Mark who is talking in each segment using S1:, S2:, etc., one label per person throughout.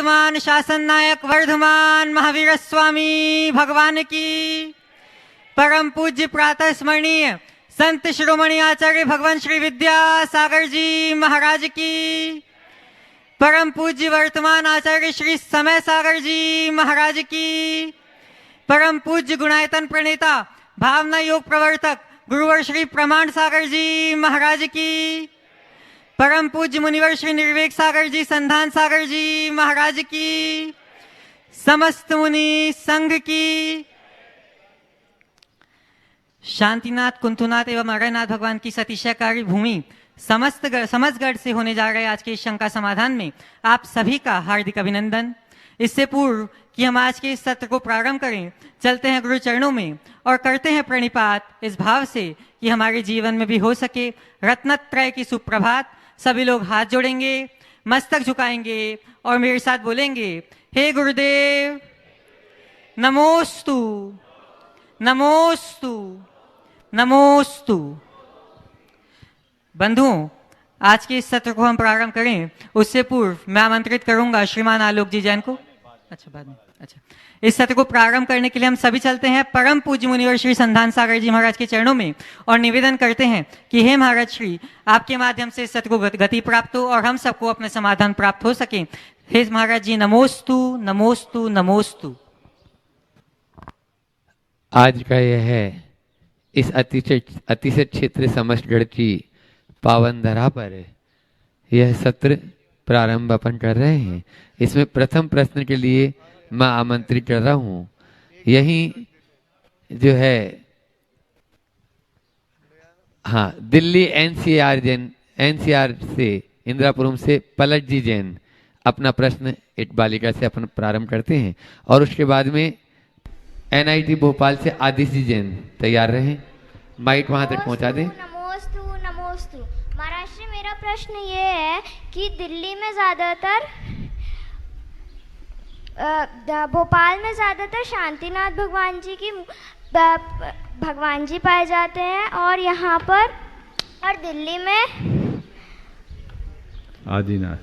S1: वर्तमान शासन नायक वर्धमान महावीर स्वामी भगवान की, परम पूज्य प्रातः स्मरणीय संत शिरोमणि आचार्य भगवान श्री विद्यासागर जी महाराज की, परम पूज्य वर्तमान आचार्य श्री समय सागर जी महाराज की, परम पूज्य गुणायतन प्रणेता भावना योग प्रवर्तक गुरुवर श्री प्रमाण सागर जी महाराज की, परम पूज्य मुनिवर श्री निर्वेक सागर जी संधान सागर जी महाराज की, समस्त मुनि संघ की, शांतिनाथ कुंतुनाथ एवं अरयनाथ भगवान की सतीशाकारी भूमि समस्तगढ़ से होने जा रहे आज के इस शंका समाधान में आप सभी का हार्दिक अभिनंदन। इससे पूर्व कि हम आज के इस सत्र को प्रारंभ करें, चलते हैं गुरु चरणों में और करते हैं प्रणिपात इस भाव से कि हमारे जीवन में भी हो सके रत्नत्रय की सुप्रभात। सभी लोग हाथ जोड़ेंगे, मस्तक झुकाएंगे और मेरे साथ बोलेंगे, हे गुरुदेव नमोस्तु नमोस्तु नमोस्तु। बंधुओं, आज के इस सत्र को हम प्रारंभ करें उससे पूर्व मैं आमंत्रित करूंगा श्रीमान आलोक जी जैन को। अच्छा, बाद में। अच्छा, इस सत्र को प्रारंभ करने के लिए हम सभी चलते हैं परम पूज्य मुनिवर श्री संधान सागर जी महाराज के चरणों में और निवेदन करते हैं कि हे महाराज श्री, आपके माध्यम से इस सत्र को गति प्राप्त हो और हम सबको अपने समाधान प्राप्त हो सके। हे महाराज जी नमोस्तु नमोस्तु नमोस्तु।
S2: आज का यह है इस अतिशय क्षेत्र समष्टगढ़ की पावन धरा पर यह सत्र प्रारंभ अपन कर रहे हैं। इसमें प्रथम प्रश्न के लिए मैं आमंत्रित कर रहा हूं। यही जो है हाँ, दिल्ली एनसीआर से इंदिरापुरम से पलट जी जैन अपना प्रश्न एक बालिका से अपन प्रारंभ करते हैं और उसके बाद में एनआईटी भोपाल से आदित्य जैन तैयार रहे, माइक वहां तक पहुंचा दें।
S3: नमोस्तु नमोस्तु। महाराज जी, मेरा प्रश्न ये है कि दिल्ली में ज़्यादातर भोपाल में ज़्यादातर शांतिनाथ भगवान जी की भगवान जी पाए जाते हैं और यहाँ पर और दिल्ली में आदिनाथ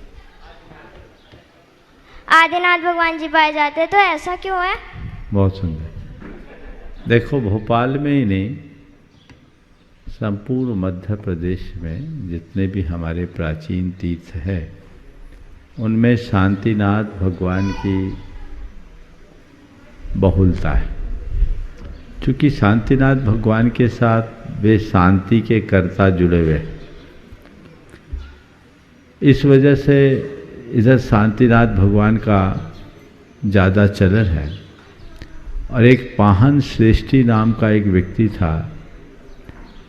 S3: भगवान जी पाए जाते हैं, तो ऐसा क्यों है?
S4: बहुत सुंदर। देखो, भोपाल में ही नहीं, संपूर्ण मध्य प्रदेश में जितने भी हमारे प्राचीन तीर्थ हैं उनमें शांतिनाथ भगवान की बहुलता है। क्योंकि शांतिनाथ भगवान के साथ वे शांति के कर्ता जुड़े हुए, इस वजह से इधर शांतिनाथ भगवान का ज़्यादा चलन है। और एक पाहन श्रेष्ठी नाम का एक व्यक्ति था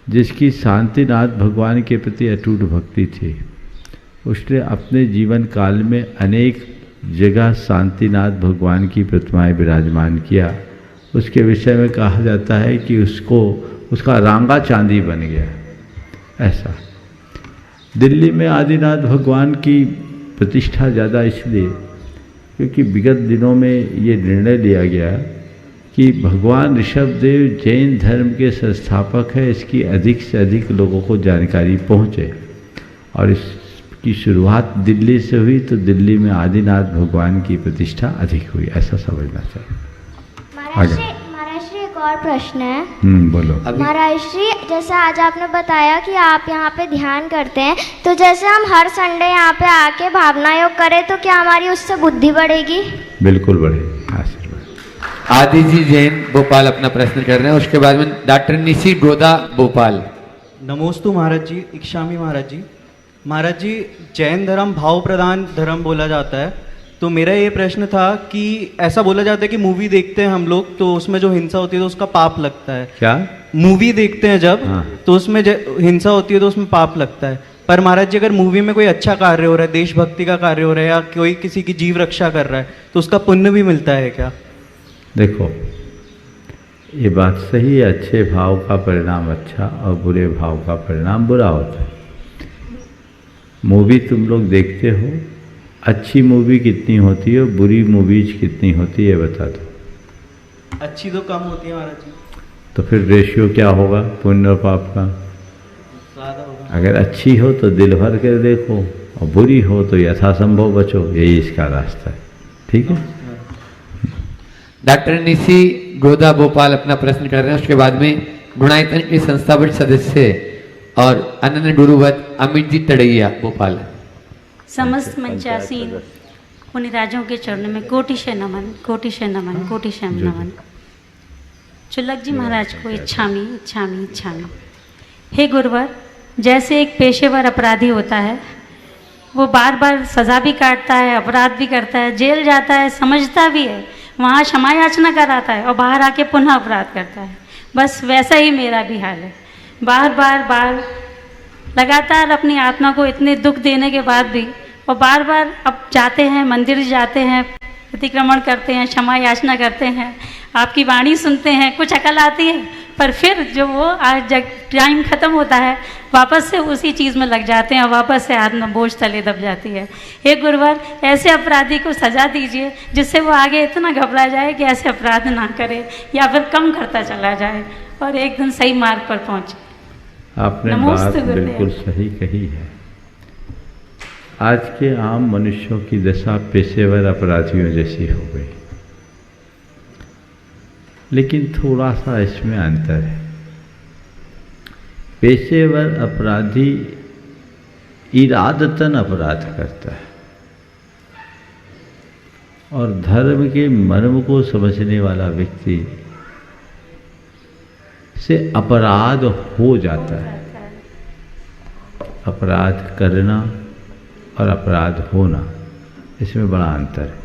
S4: जिसकी शांतिनाथ भगवान के प्रति अटूट भक्ति थी। उसने अपने जीवन काल में अनेक जगह शांतिनाथ भगवान की प्रतिमाएं विराजमान किया। उसके विषय में कहा जाता है कि उसका रांगा चांदी बन गया। ऐसा दिल्ली में आदिनाथ भगवान की प्रतिष्ठा ज़्यादा इसलिए क्योंकि विगत दिनों में ये निर्णय लिया गया कि भगवान ऋषभदेव जैन धर्म के संस्थापक है, इसकी अधिक से अधिक लोगों को जानकारी पहुँचे। और इसकी शुरुआत दिल्ली से हुई, तो दिल्ली में आदिनाथ भगवान की प्रतिष्ठा अधिक हुई, ऐसा समझना चाहिए।
S3: महाराज श्री, एक और प्रश्न है।
S4: बोलो।
S3: महाराज श्री, जैसे आज आपने बताया कि आप यहाँ पे ध्यान करते हैं, तो जैसे हम हर संडे यहाँ पे आके भावना योग करें तो क्या हमारी उससे बुद्धि बढ़ेगी?
S4: बिल्कुल बढ़ेगी। आशीर्वाद।
S2: आदित्य जैन भोपाल अपना प्रश्न कर रहे हैं, उसके बाद में डॉक्टर निशी गोदा भोपाल।
S5: नमोस्तु महाराज जी, इक्षामी महाराज जी। महाराज जी, जैन धर्म भाव प्रधान धर्म बोला जाता है, तो मेरा ये प्रश्न था कि ऐसा बोला जाता है कि मूवी देखते हैं हम लोग तो उसमें जो हिंसा होती है तो उसका पाप लगता है।
S4: क्या?
S5: मूवी देखते हैं जब, तो उसमें हिंसा होती है तो उसमें पाप लगता है। पर महाराज जी, अगर मूवी में कोई अच्छा कार्य हो रहा है, देशभक्ति का कार्य हो रहा है या कोई किसी की जीव रक्षा कर रहा है, तो उसका पुण्य भी मिलता है क्या?
S4: देखो, ये बात सही है, अच्छे भाव का परिणाम अच्छा और बुरे भाव का परिणाम बुरा होता है। मूवी तुम लोग देखते हो, अच्छी मूवी कितनी होती है और बुरी मूवीज कितनी होती है बता दो।
S5: अच्छी तो कम होती है महाराज जी।
S4: तो फिर रेशियो क्या होगा पुण्य और पाप का?
S5: ज़्यादा होगा।
S4: अगर अच्छी हो तो दिल भर कर देखो और बुरी हो तो यथासंभव बचो, यही इसका रास्ता है। ठीक है।
S2: डॉक्टर निशी गोदा भोपाल अपना प्रश्न कर रहे हैं, उसके बाद में गुणायतन के संस्थापक सदस्य और अनन्य गुरुवत अमित जी तड़ैया भोपाल।
S6: समस्त मंचासीन मुनिराजों के चरणों में कोटि से नमन, कोटि से नमन, कोटि से नमन। चुल्लक जी महाराज को इच्छामी इच्छामी इच्छामी। हे गुरुवर, जैसे एक पेशेवर अपराधी होता है, वो बार बार सज़ा भी काटता है, अपराध भी करता है, जेल जाता है, समझता भी है, वहाँ क्षमा याचना कराता है और बाहर आके पुनः अपराध करता है। बस वैसा ही मेरा भी हाल है। बार लगातार अपनी आत्मा को इतने दुख देने के बाद भी, और बार बार अब जाते हैं, मंदिर जाते हैं, अतिक्रमण करते हैं, क्षमा याचना करते हैं, आपकी वाणी सुनते हैं, कुछ अकल आती है, पर फिर जो वो आज जब टाइम ख़त्म होता है वापस से उसी चीज़ में लग जाते हैं और वापस से आत्मा बोझ तले दब जाती है। हे गुरुवर, ऐसे अपराधी को सज़ा दीजिए जिससे वो आगे इतना घबरा जाए कि ऐसे अपराध ना करे या फिर कम करता चला जाए और एक दिन सही मार्ग पर पहुँचे।
S4: आपने बात बिल्कुल सही कही है। आज के आम मनुष्यों की दशा पेशेवर अपराधियों जैसी हो गई, लेकिन थोड़ा सा इसमें अंतर है। पेशेवर अपराधी इरादतन अपराध करता है और धर्म के मर्म को समझने वाला व्यक्ति से अपराध हो जाता है। अपराध करना और अपराध होना, इसमें बड़ा अंतर है।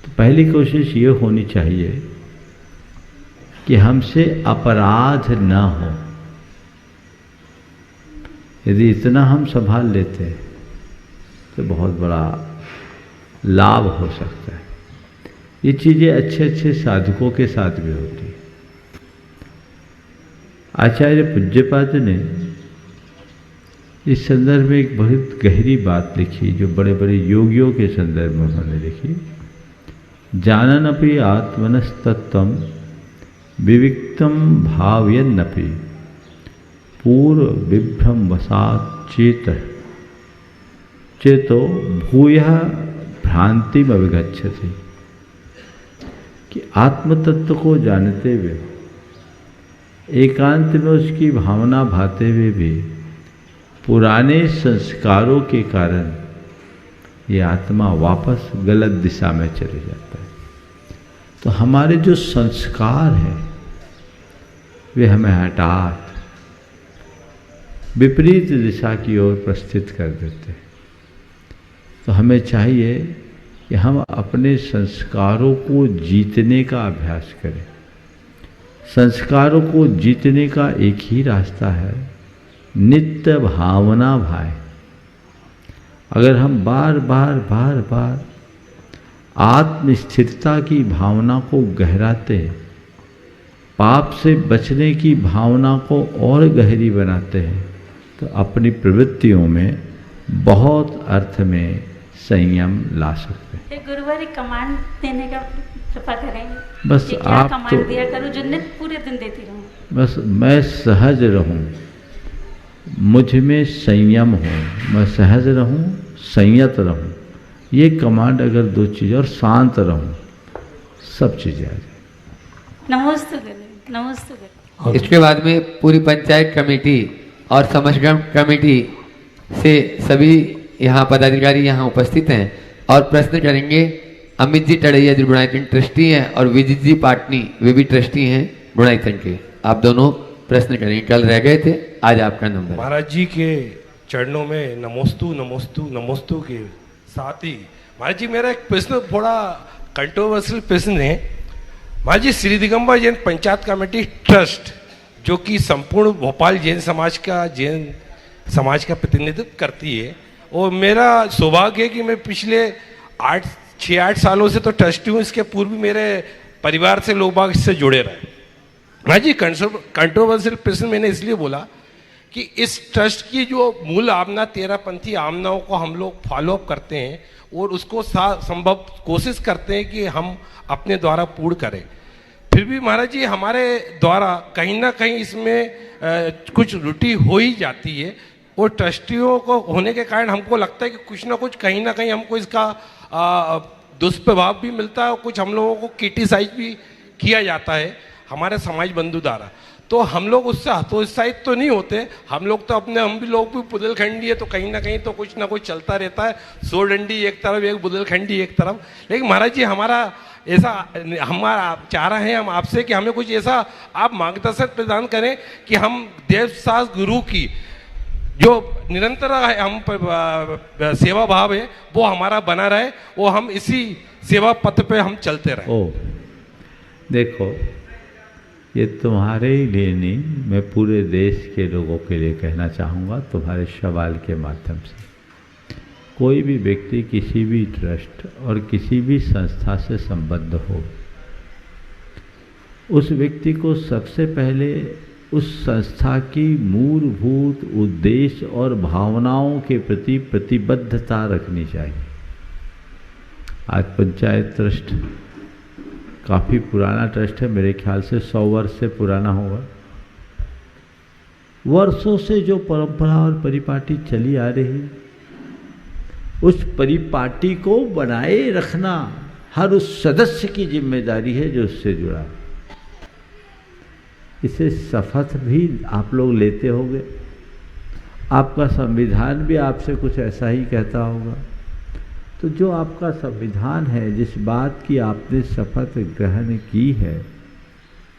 S4: तो पहली कोशिश ये होनी चाहिए कि हमसे अपराध ना हो। यदि इतना हम संभाल लेते हैं तो बहुत बड़ा लाभ हो सकता है। ये चीज़ें अच्छे अच्छे साधकों के साथ भी होती है। आचार्य पूज्यपाद ने इस संदर्भ में एक बहुत गहरी बात लिखी, जो बड़े बड़े योगियों के संदर्भ में उन्होंने लिखी। जाननपि आत्मनस्तत्वं विविक्तम भावयन्नपि पूर्व विभ्रम वसात चेतो भूयः भ्रांतिम अभिगच्छति। कि आत्मतत्व को जानते हुए, एकांत में उसकी भावना भाते हुए भी पुराने संस्कारों के कारण ये आत्मा वापस गलत दिशा में चले जाता है। तो हमारे जो संस्कार हैं वे हमें हठात विपरीत दिशा की ओर प्रस्थित कर देते हैं। तो हमें चाहिए कि हम अपने संस्कारों को जीतने का अभ्यास करें। संस्कारों को जीतने का एक ही रास्ता है, नित्य भावना भाई। अगर हम बार बार आत्म स्थिरता की भावना को गहराते हैं, पाप से बचने की भावना को और गहरी बनाते हैं, तो अपनी प्रवृत्तियों में बहुत अर्थ में संयम ला सकते हैं।
S6: गुरुवार एक कमांड देने का कृपा करेंगे।
S4: बस आप
S6: कमांड दिया करूं जो नित्य पूरे दिन देती रहूं।
S4: बस मैं सहज रहूं, मुझ में संयम हो, मैं सहज रहूं, संयत रहूं, ये कमांड अगर दो चीज़, और शांत रहूं, सब चीज़ें आ जाए।
S6: नमस्ते गुरु, नमस्ते गुरु।
S2: इसके बाद में पूरी पंचायत कमेटी और समष्टगण कमेटी से सभी यहाँ पदाधिकारी यहाँ उपस्थित हैं और प्रश्न करेंगे। अमित जी तड़ैया जो गुणायतन ट्रस्टी हैं और विजित जी पाटनी वे भी ट्रस्टी हैं गुणायतन के। आप दोनों प्रश्न करेंगे, कल रह गए थे, आज आपका नंबर।
S7: महाराज जी के चरणों में नमोस्तु नमोस्तु नमोस्तु के साथ ही महाराज जी मेरा एक प्रश्न थोड़ा कंट्रोवर्शियल प्रश्न है। महाराज जी, श्री दिगंबर जैन पंचायत कमेटी ट्रस्ट जो कि संपूर्ण भोपाल जैन समाज का प्रतिनिधित्व करती है, और मेरा सौभाग्य है कि मैं पिछले 6-8 सालों से तो ट्रस्टी हूँ। इसके पूर्व भी मेरे परिवार से लोग बाग इससे जुड़े रहे। हाँ जी, कंट्रोवर्शियल प्रश्न मैंने इसलिए बोला कि इस ट्रस्ट की जो मूल आमना 13पंथी आमनाओं को हम लोग फॉलोअप करते हैं और उसको संभव कोशिश करते हैं कि हम अपने द्वारा पूर्ण करें। फिर भी महाराज जी हमारे द्वारा कहीं ना कहीं इसमें कुछ त्रुटि हो ही जाती है, और ट्रस्टियों को होने के कारण हमको लगता है कि कुछ ना कुछ कहीं ना कहीं हमको इसका दुष्प्रभाव भी मिलता है और कुछ हम लोगों को क्रिटिसाइज भी किया जाता है हमारे समाज बंधु द्वारा। तो हम लोग उससे हतोत्साहित तो नहीं होते, हम लोग तो अपने, हम भी लोग भी बुदेलखंडी है, तो कहीं ना कहीं तो कुछ ना कुछ चलता रहता है, सो डंडी एक तरफ, एक बुदेलखंडी एक तरफ। लेकिन महाराज जी हमारा ऐसा, हमारा चाह रहे हैं हम आपसे कि हमें कुछ ऐसा आप मार्गदर्शन प्रदान करें कि हम देवदास गुरु की जो निरंतर हम सेवा भाव है वो हमारा बना रहे, वो हम इसी सेवा पथ पे हम चलते रहे।
S4: ओ देखो, ये तुम्हारे ही लिए नहीं, मैं पूरे देश के लोगों के लिए कहना चाहूँगा तुम्हारे सवाल के माध्यम से। कोई भी व्यक्ति किसी भी ट्रस्ट और किसी भी संस्था से संबद्ध हो, उस व्यक्ति को सबसे पहले उस संस्था की मूलभूत उद्देश्य और भावनाओं के प्रति प्रतिबद्धता रखनी चाहिए। आज पंचायत ट्रस्ट काफ़ी पुराना ट्रस्ट है, मेरे ख्याल से 100 वर्ष से पुराना होगा। वर्षों से जो परंपरा और परिपाटी चली आ रही, उस परिपाटी को बनाए रखना हर उस सदस्य की जिम्मेदारी है जो उससे जुड़ा। इसे शपथ भी आप लोग लेते होंगे, आपका संविधान भी आपसे कुछ ऐसा ही कहता होगा। तो जो आपका संविधान है, जिस बात की आपने शपथ ग्रहण की है,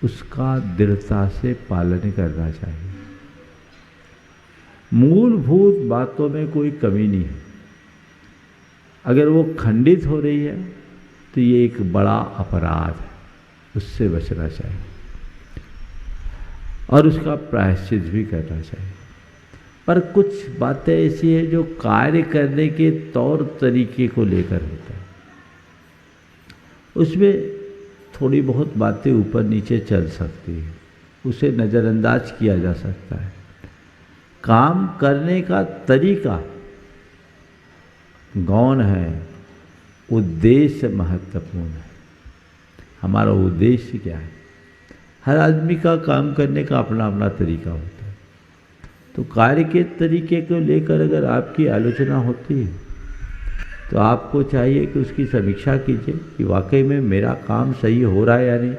S4: उसका दृढ़ता से पालन करना चाहिए। मूलभूत बातों में कोई कमी नहीं है, अगर वो खंडित हो रही है तो ये एक बड़ा अपराध है, उससे बचना चाहिए और उसका प्रायश्चित भी करना चाहिए। पर कुछ बातें ऐसी है जो कार्य करने के तौर तरीके को लेकर होता है, उसमें थोड़ी बहुत बातें ऊपर नीचे चल सकती है, उसे नज़रअंदाज किया जा सकता है। काम करने का तरीका गौण है, उद्देश्य महत्वपूर्ण है। हमारा उद्देश्य क्या है? हर आदमी का काम करने का अपना अपना तरीका होता है। तो कार्य के तरीके को लेकर अगर आपकी आलोचना होती है तो आपको चाहिए कि उसकी समीक्षा कीजिए कि वाकई में मेरा काम सही हो रहा है या नहीं,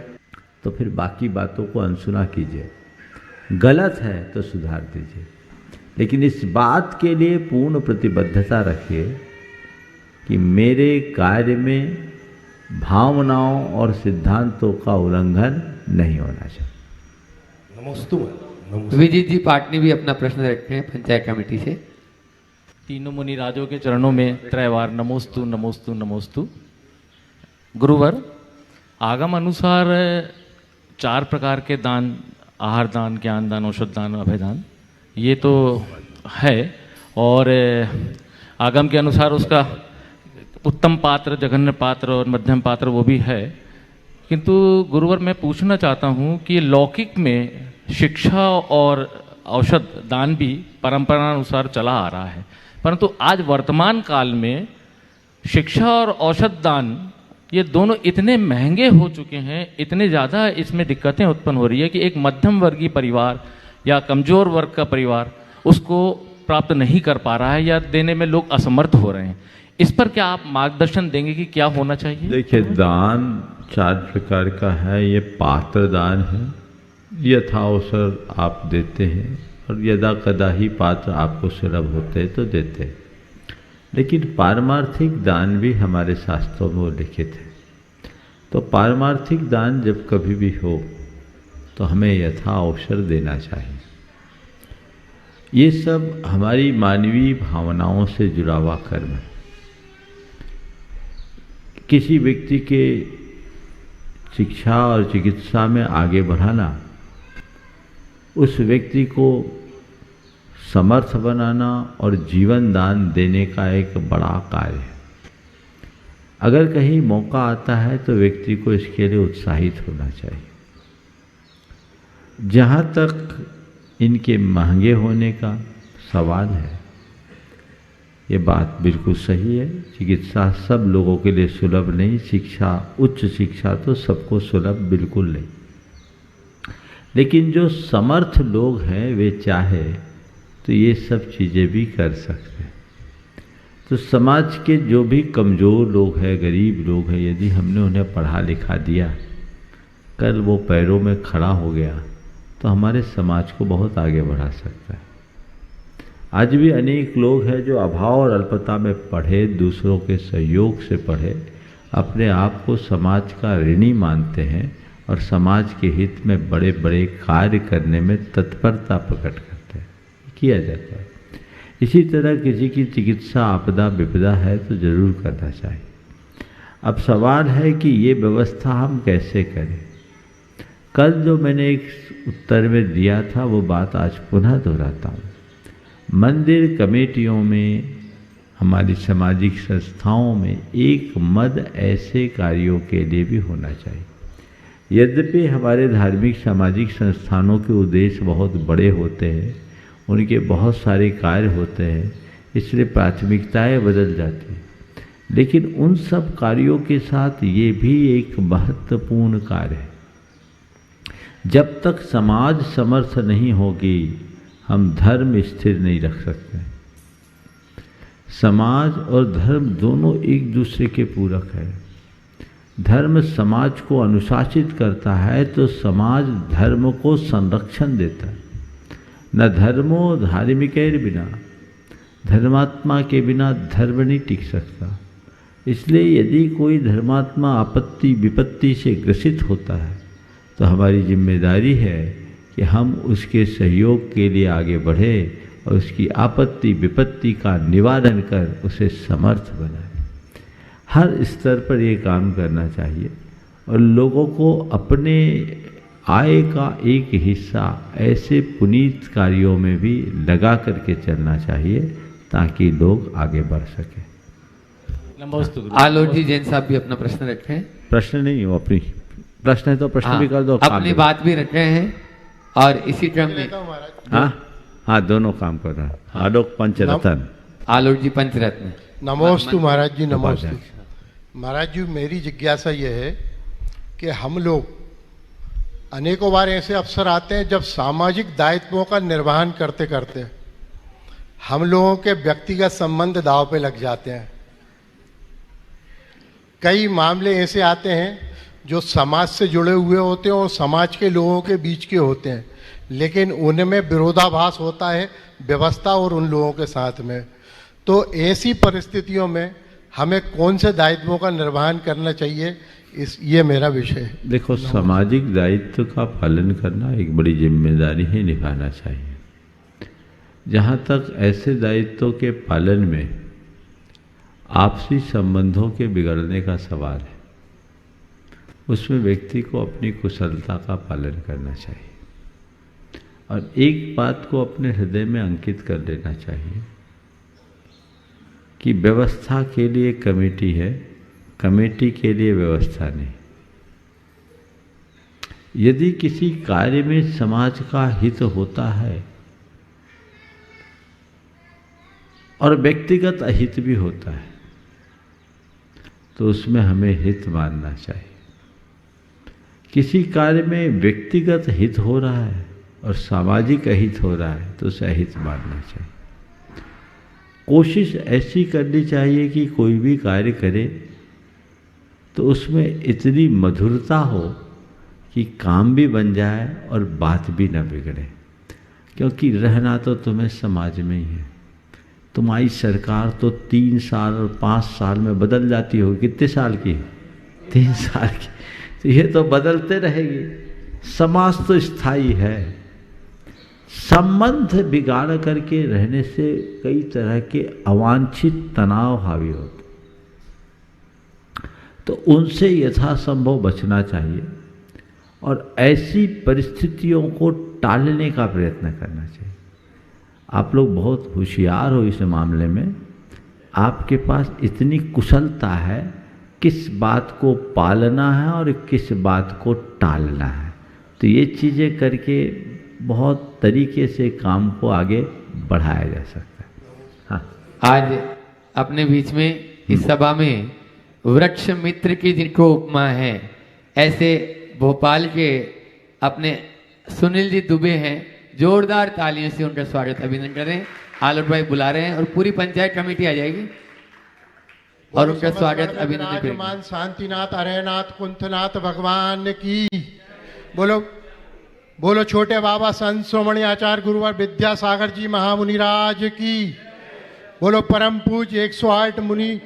S4: तो फिर बाकी बातों को अनसुना कीजिए। गलत है तो सुधार दीजिए, लेकिन इस बात के लिए पूर्ण प्रतिबद्धता रखिए कि मेरे कार्य में भावनाओं और सिद्धांतों का उल्लंघन नहीं होना चाहिए।
S7: नमोस्तु।
S2: विजीत जी पाटनी भी अपना प्रश्न रखते हैं पंचायत कमेटी से।
S8: तीनों मुनि राजों के चरणों में त्रैवार नमोस्तु नमोस्तु नमोस्तु। गुरुवर, आगम अनुसार 4 प्रकार के दान, आहार दान, ज्ञान दान, औषध दान, अभय दान, ये तो है, और आगम के अनुसार उसका उत्तम पात्र, जघन्य पात्र और मध्यम पात्र वो भी है। किंतु गुरुवर, मैं पूछना चाहता हूँ कि लौकिक में शिक्षा और औषध दान भी परंपरानुसार चला आ रहा है, परंतु आज वर्तमान काल में शिक्षा और औषध दान ये दोनों इतने महंगे हो चुके हैं, इतने ज़्यादा इसमें दिक्कतें उत्पन्न हो रही है कि एक मध्यम वर्गीय परिवार या कमज़ोर वर्ग का परिवार उसको प्राप्त नहीं कर पा रहा है या देने में लोग असमर्थ हो रहे हैं। इस पर क्या आप मार्गदर्शन देंगे कि क्या होना चाहिए?
S4: देखिए, दान 4 प्रकार का है। ये पात्र दान है, यथावसर आप देते हैं, और यदा कदा ही पात्र आपको सुलभ होते हैं तो देते हैं। लेकिन पारमार्थिक दान भी हमारे शास्त्रों में लिखित है। तो पारमार्थिक दान जब कभी भी हो तो हमें यथा अवसर देना चाहिए। ये सब हमारी मानवीय भावनाओं से जुड़ा हुआ कर्म है। किसी व्यक्ति के शिक्षा और चिकित्सा में आगे बढ़ाना, उस व्यक्ति को समर्थ बनाना और जीवन दान देने का एक बड़ा कार्य है। अगर कहीं मौका आता है तो व्यक्ति को इसके लिए उत्साहित होना चाहिए। जहाँ तक इनके महंगे होने का सवाल है, ये बात बिल्कुल सही है। चिकित्सा सब लोगों के लिए सुलभ नहीं, शिक्षा, उच्च शिक्षा तो सबको सुलभ बिल्कुल नहीं। लेकिन जो समर्थ लोग हैं वे चाहे तो ये सब चीज़ें भी कर सकते हैं। तो समाज के जो भी कमज़ोर लोग हैं, गरीब लोग हैं, यदि हमने उन्हें पढ़ा लिखा दिया, कल वो पैरों में खड़ा हो गया तो हमारे समाज को बहुत आगे बढ़ा सकता है। आज भी अनेक लोग हैं जो अभाव और अल्पता में पढ़े, दूसरों के सहयोग से पढ़े, अपने आप को समाज का ऋणी मानते हैं और समाज के हित में बड़े बड़े कार्य करने में तत्परता प्रकट करते हैं, किया जाता है। इसी तरह किसी की चिकित्सा आपदा विपदा है तो जरूर करना चाहिए। अब सवाल है कि ये व्यवस्था हम कैसे करें। कल जो मैंने एक उत्तर में दिया था वो बात आज पुनः दोहराता हूँ। मंदिर कमेटियों में, हमारी सामाजिक संस्थाओं में एक मद ऐसे कार्यों के लिए भी होना चाहिए। यद्यपि हमारे धार्मिक सामाजिक संस्थानों के उद्देश्य बहुत बड़े होते हैं, उनके बहुत सारे कार्य होते हैं, इसलिए प्राथमिकताएं बदल जाती हैं, लेकिन उन सब कार्यों के साथ ये भी एक महत्वपूर्ण कार्य है। जब तक समाज समर्थ नहीं होगी हम धर्म स्थिर नहीं रख सकते। समाज और धर्म दोनों एक दूसरे के पूरक है। धर्म समाज को अनुशासित करता है तो समाज धर्म को संरक्षण देता है। न धर्मो धार्मिकैर बिना, धर्मात्मा के बिना धर्म नहीं टिक सकता। इसलिए यदि कोई धर्मात्मा आपत्ति विपत्ति से ग्रसित होता है तो हमारी जिम्मेदारी है कि हम उसके सहयोग के लिए आगे बढ़े और उसकी आपत्ति विपत्ति का निवारण कर उसे समर्थ बनाए। हर स्तर पर ये काम करना चाहिए और लोगों को अपने आय का एक हिस्सा ऐसे पुनीत कार्यों में भी लगा करके चलना चाहिए ताकि लोग आगे बढ़ सकें।
S2: आलोक जी जैन साहब भी अपना प्रश्न रखें।
S4: प्रश्न नहीं हो, अपनी प्रश्न है तो प्रश्न भी कर दो,
S2: अपनी बात भी रख रहे हैं और इसी क्रम में
S4: हाँ दोनों काम कर रहा है। आलोक पंचरत्न,
S2: आलोक जी पंचरत्न।
S9: नमोस्तु महाराज जी, नमोस्तु महाराज जी। मेरी जिज्ञासा यह है कि हम लोग अनेकों बार ऐसे अवसर आते हैं जब सामाजिक दायित्वों का निर्वहन करते करते हम लोगों के व्यक्तिगत संबंध दांव पे लग जाते हैं। कई मामले ऐसे आते हैं जो समाज से जुड़े हुए होते हैं और समाज के लोगों के बीच के होते हैं, लेकिन उनमें विरोधाभास होता है व्यवस्था और उन लोगों के साथ में। तो ऐसी परिस्थितियों में हमें कौन से दायित्वों का निर्वहन करना चाहिए, ये मेरा विषय है।
S4: देखो, सामाजिक दायित्व का पालन करना एक बड़ी जिम्मेदारी है, निभाना चाहिए। जहाँ तक ऐसे दायित्वों के पालन में आपसी संबंधों के बिगड़ने का सवाल है, उसमें व्यक्ति को अपनी कुशलता का पालन करना चाहिए और एक बात को अपने हृदय में अंकित कर लेना चाहिए कि व्यवस्था के लिए कमेटी है, कमेटी के लिए व्यवस्था नहीं। यदि किसी कार्य में समाज का हित होता है और व्यक्तिगत अहित भी होता है तो उसमें हमें हित मानना चाहिए। किसी कार्य में व्यक्तिगत हित हो रहा है और सामाजिक अहित हो रहा है तो उसे अहित मानना चाहिए। कोशिश ऐसी करनी चाहिए कि कोई भी कार्य करे तो उसमें इतनी मधुरता हो कि काम भी बन जाए और बात भी न बिगड़े, क्योंकि रहना तो तुम्हें समाज में ही है। तुम्हारी सरकार तो 3 साल और 5 साल में बदल जाती होगी। कितने साल की? 3 साल की। तो ये तो बदलते रहेगी। समाज तो स्थायी है। संबंध बिगाड़ करके रहने से कई तरह के अवांछित तनाव हावी होते, तो उनसे यथासंभव बचना चाहिए और ऐसी परिस्थितियों को टालने का प्रयत्न करना चाहिए। आप लोग बहुत होशियार हो इस मामले में, आपके पास इतनी कुशलता है किस बात को पालना है और किस बात को टालना है। तो ये चीज़ें करके बहुत तरीके से काम को आगे बढ़ाया जा सकता है। हाँ,
S2: आज अपने बीच में इस सभा में वृक्ष मित्र की जिनको उपमा है, ऐसे भोपाल के अपने सुनील जी दुबे हैं। जोरदार तालियों से उनका स्वागत अभिनंदन करें। आलोक भाई बुला रहे हैं और पूरी पंचायत कमेटी आ जाएगी। और उनका स्वागत अभिनंदन करेंगे।
S9: विराजमान शांतिनाथ अरयनाथ कुंथनाथ भगवान की। बोलो बोलो छोटे बाबा संत सोमणी आचार्य गुरुवर विद्यासागर जी महामुनिराज की। बोलो परम पूज्य 108 मुनि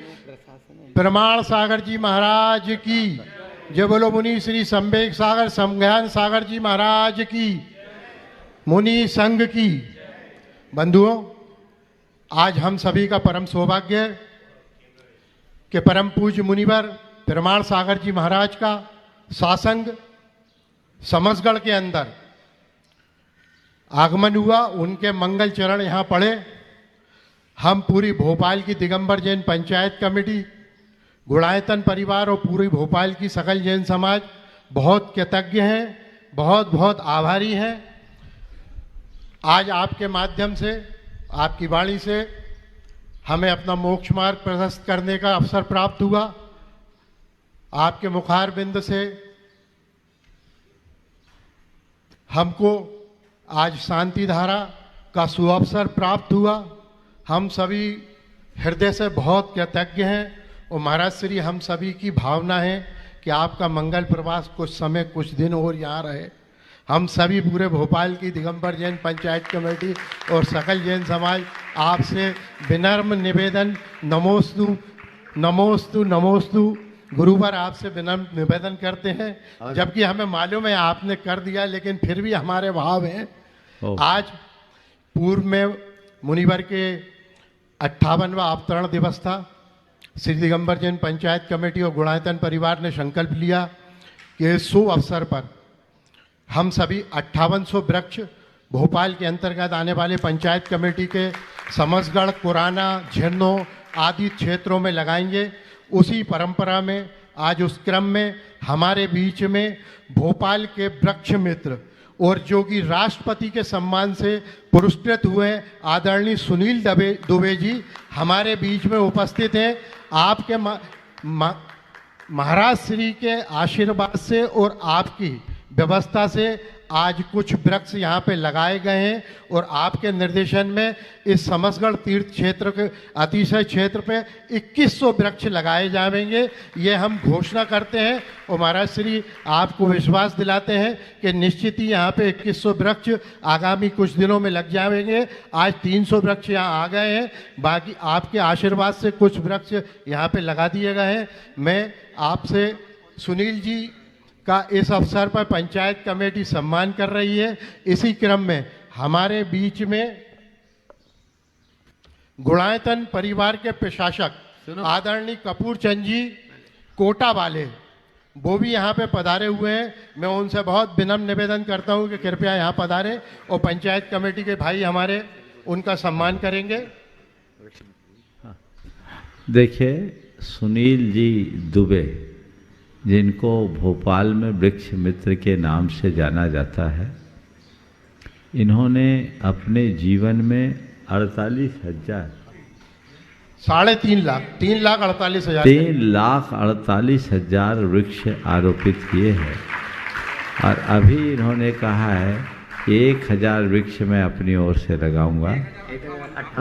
S9: प्रमाण सागर जी महाराज की। जय बोलो मुनि श्री संवेग सागर समज्ञान सागर जी महाराज की, मुनि संघ की। बंधुओं, आज हम सभी का परम सौभाग्य है कि परम पूज्य मुनिवर प्रमाण सागर जी महाराज का सासंग समसगढ़ के अंदर आगमन हुआ। उनके मंगल चरण यहाँ पड़े। हम पूरी भोपाल की दिगंबर जैन पंचायत कमेटी, गुणायतन परिवार और पूरी भोपाल की सकल जैन समाज बहुत कृतज्ञ हैं, बहुत बहुत आभारी हैं। आज आपके माध्यम से, आपकी वाणी से हमें अपना मोक्ष मार्ग प्रशस्त करने का अवसर प्राप्त हुआ। आपके मुखार बिंद से हमको आज शांति धारा का सुअवसर प्राप्त हुआ। हम सभी हृदय से बहुत कृतज्ञ हैं और महाराज श्री हम सभी की भावना है कि आपका मंगल प्रवास कुछ समय कुछ दिन और यहाँ रहे। हम सभी पूरे भोपाल की दिगंबर जैन पंचायत कमेटी और सकल जैन समाज आपसे विनम्र निवेदन, नमोस्तु नमोस्तु नमोस्तु गुरुवर आपसे विनम्र निवेदन करते हैं। जबकि हमें मालूम है आपने कर दिया, लेकिन फिर भी हमारे भाव हैं। आज पूर्व में मुनिवर के 58वां अवतरण दिवस था। श्री दिगंबर जैन पंचायत कमेटी और गुणायतन परिवार ने संकल्प लिया कि इस शुभ अवसर पर हम सभी 5800 वृक्ष भोपाल के अंतर्गत आने वाले पंचायत कमेटी के समसगढ़, कुराना, झिरनों आदि क्षेत्रों में लगाएंगे। उसी परंपरा में आज उस क्रम में हमारे बीच में भोपाल के वृक्ष मित्र और जो कि राष्ट्रपति के सम्मान से पुरस्कृत हुए आदरणीय सुनील दुबे जी हमारे बीच में उपस्थित हैं। आपके महाराज श्री के आशीर्वाद से और आपकी व्यवस्था से आज कुछ वृक्ष यहाँ पे लगाए गए हैं और आपके निर्देशन में इस समसगढ़ तीर्थ क्षेत्र के अतिशय क्षेत्र पे 2100 वृक्ष लगाए जाएंगे। ये हम घोषणा करते हैं और महाराज श्री आपको विश्वास दिलाते हैं कि निश्चित ही यहाँ पे 2100 वृक्ष आगामी कुछ दिनों में लग जाएंगे। आज 300 वृक्ष यहाँ आ गए हैं, बाकी आपके आशीर्वाद से कुछ वृक्ष यहाँ पे लगा दिए गए हैं। मैं आपसे सुनील जी का इस अवसर पर पंचायत कमेटी सम्मान कर रही है। इसी क्रम में हमारे बीच में गुणायतन परिवार के प्रशासक आदरणीय कपूर चंद जी कोटा वाले, वो भी यहाँ पे पधारे हुए हैं। मैं उनसे बहुत विनम्र निवेदन करता हूँ कि कृपया यहाँ पधारें और पंचायत कमेटी के भाई हमारे उनका सम्मान करेंगे।
S4: देखिए, सुनील जी दुबे जिनको भोपाल में वृक्ष मित्र के नाम से जाना जाता है, इन्होंने अपने जीवन में 48,000 3,48,000 वृक्ष आरोपित किए हैं। और अभी इन्होंने कहा है कि 1000 वृक्ष मैं अपनी ओर से लगाऊंगा,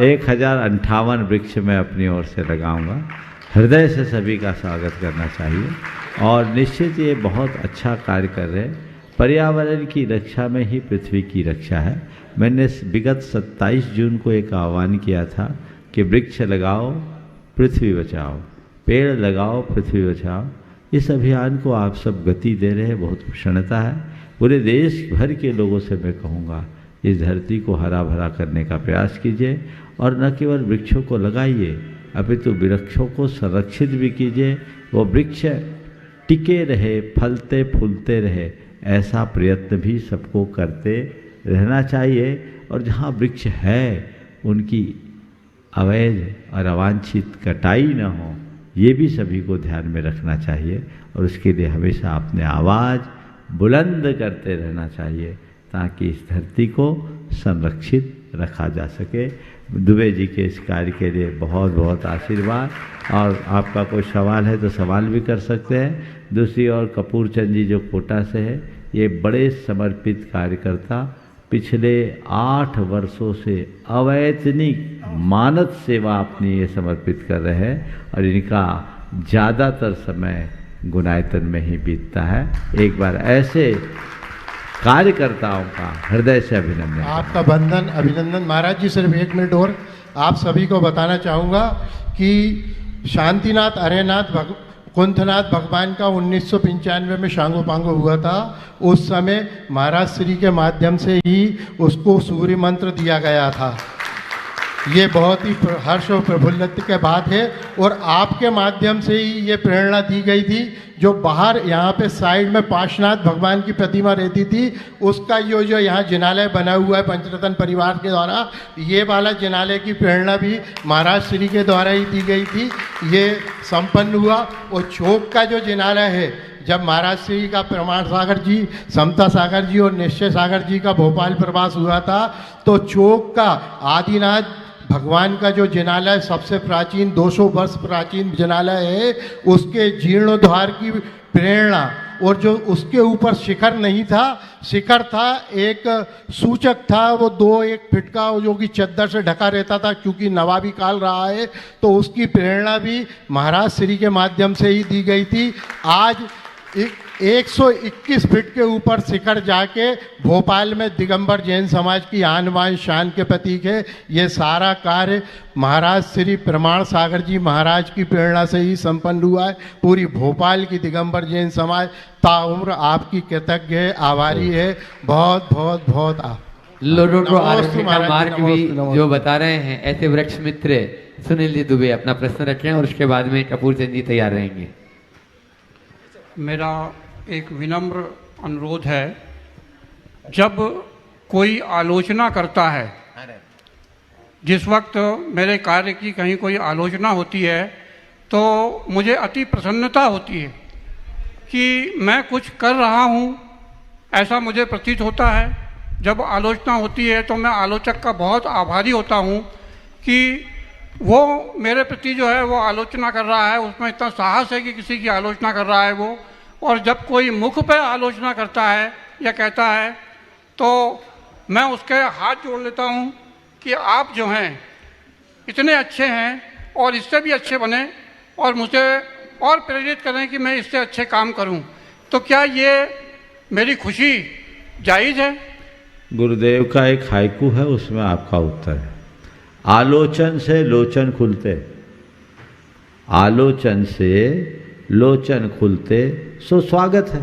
S4: 1058 वृक्ष मैं अपनी ओर से लगाऊंगा। हृदय से सभी का स्वागत करना चाहिए और निश्चित ये बहुत अच्छा कार्य कर रहे हैं। पर्यावरण की रक्षा में ही पृथ्वी की रक्षा है। मैंने विगत 27 जून को एक आह्वान किया था कि वृक्ष लगाओ पृथ्वी बचाओ, पेड़ लगाओ पृथ्वी बचाओ। इस अभियान को आप सब गति दे रहे हैं, बहुत प्रसन्नता है। पूरे देश भर के लोगों से मैं कहूँगा, इस धरती को हरा भरा करने का प्रयास कीजिए और न केवल वृक्षों को लगाइए अपितु वृक्षों को संरक्षित भी कीजिए। वो वृक्ष टिके रहे, फलते फूलते रहे, ऐसा प्रयत्न भी सबको करते रहना चाहिए। और जहाँ वृक्ष है उनकी अवैध और अवांछित कटाई न हो, ये भी सभी को ध्यान में रखना चाहिए। और उसके लिए हमेशा अपने आवाज़ बुलंद करते रहना चाहिए ताकि इस धरती को संरक्षित रखा जा सके। दुबे जी के इस कार्य के लिए बहुत बहुत आशीर्वाद। और आपका कोई सवाल है तो सवाल भी कर सकते हैं। दूसरी ओर कपूर चंद जी जो कोटा से है, ये बड़े समर्पित कार्यकर्ता, पिछले 8 वर्षों से अवैतनिक मानद सेवा अपनी ये समर्पित कर रहे हैं और इनका ज़्यादातर समय गुनायतन में ही बीतता है। एक बार ऐसे कार्यकर्ताओं का हृदय से अभिनंदन।
S9: आपका वंदन, अभिनंदन। महाराज जी, सिर्फ 1 मिनट और आप सभी को बताना चाहूँगा कि शांतिनाथ अरेनाथ कुंथनाथ भगवान का 1995 में शांगो पांगो हुआ था। उस समय महाराज श्री के माध्यम से ही उसको सूर्य मंत्र दिया गया था। ये बहुत ही हर्ष और प्रफुल्लित के बात है और आपके माध्यम से ही ये प्रेरणा दी गई थी। जो बाहर यहाँ पे साइड में पार्श्वनाथ भगवान की प्रतिमा रहती थी, उसका ये जो यहाँ जिनालय बना हुआ है पंचरत्न परिवार के द्वारा, ये वाला जिनालय की प्रेरणा भी महाराज श्री के द्वारा ही दी गई थी। ये संपन्न हुआ। और चौक का जो जिनालय है, जब महाराज श्री का प्रमाण सागर जी, समता सागर जी और निश्चय सागर जी का भोपाल प्रवास हुआ था, तो चौक का आदिनाथ भगवान का जो जिनालय सबसे प्राचीन 200 वर्ष प्राचीन जिनालय है, उसके जीर्णोद्धार की प्रेरणा और जो उसके ऊपर शिखर नहीं था, शिखर था एक सूचक था, वो 1 फीट का जो कि चद्दर से ढका रहता था, क्योंकि नवाबी काल रहा है, तो उसकी प्रेरणा भी महाराज श्री के माध्यम से ही दी गई थी। आज 121 फीट के ऊपर शिखर जाके भोपाल में दिगंबर जैन समाज की आन बान शान के प्रतीक है। ये सारा कार्य महाराज श्री प्रमाण सागर जी महाराज की प्रेरणा से ही संपन्न हुआ है। पूरी भोपाल की दिगंबर जैन समाज ताउम्र आपकी कृतज्ञ है, आभारी है। बहुत बहुत बहुत
S2: लोडो मार्ग भी जो बता रहे हैं, ऐसे वृक्ष मित्र सुनील जी दुबे अपना प्रश्न रखें और उसके बाद में कपूर चंद जी तैयार रहेंगे।
S10: मेरा एक विनम्र अनुरोध है, जब कोई आलोचना करता है, जिस वक्त मेरे कार्य की कहीं कोई आलोचना होती है, तो मुझे अति प्रसन्नता होती है कि मैं कुछ कर रहा हूँ, ऐसा मुझे प्रतीत होता है। जब आलोचना होती है तो मैं आलोचक का बहुत आभारी होता हूँ कि वो मेरे प्रति जो है वो आलोचना कर रहा है, उसमें इतना साहस है कि किसी की आलोचना कर रहा है वो। और जब कोई मुख पे आलोचना करता है या कहता है, तो मैं उसके हाथ जोड़ लेता हूँ कि आप जो हैं इतने अच्छे हैं और इससे भी अच्छे बने और मुझे और प्रेरित करें कि मैं इससे अच्छे काम करूँ। तो क्या ये मेरी खुशी जायज़ है?
S4: गुरुदेव का एक हाइकू है, उसमें आपका उत्तर है। आलोचन से लोचन खुलते, आलोचन से लोचन खुलते, सो स्वागत है।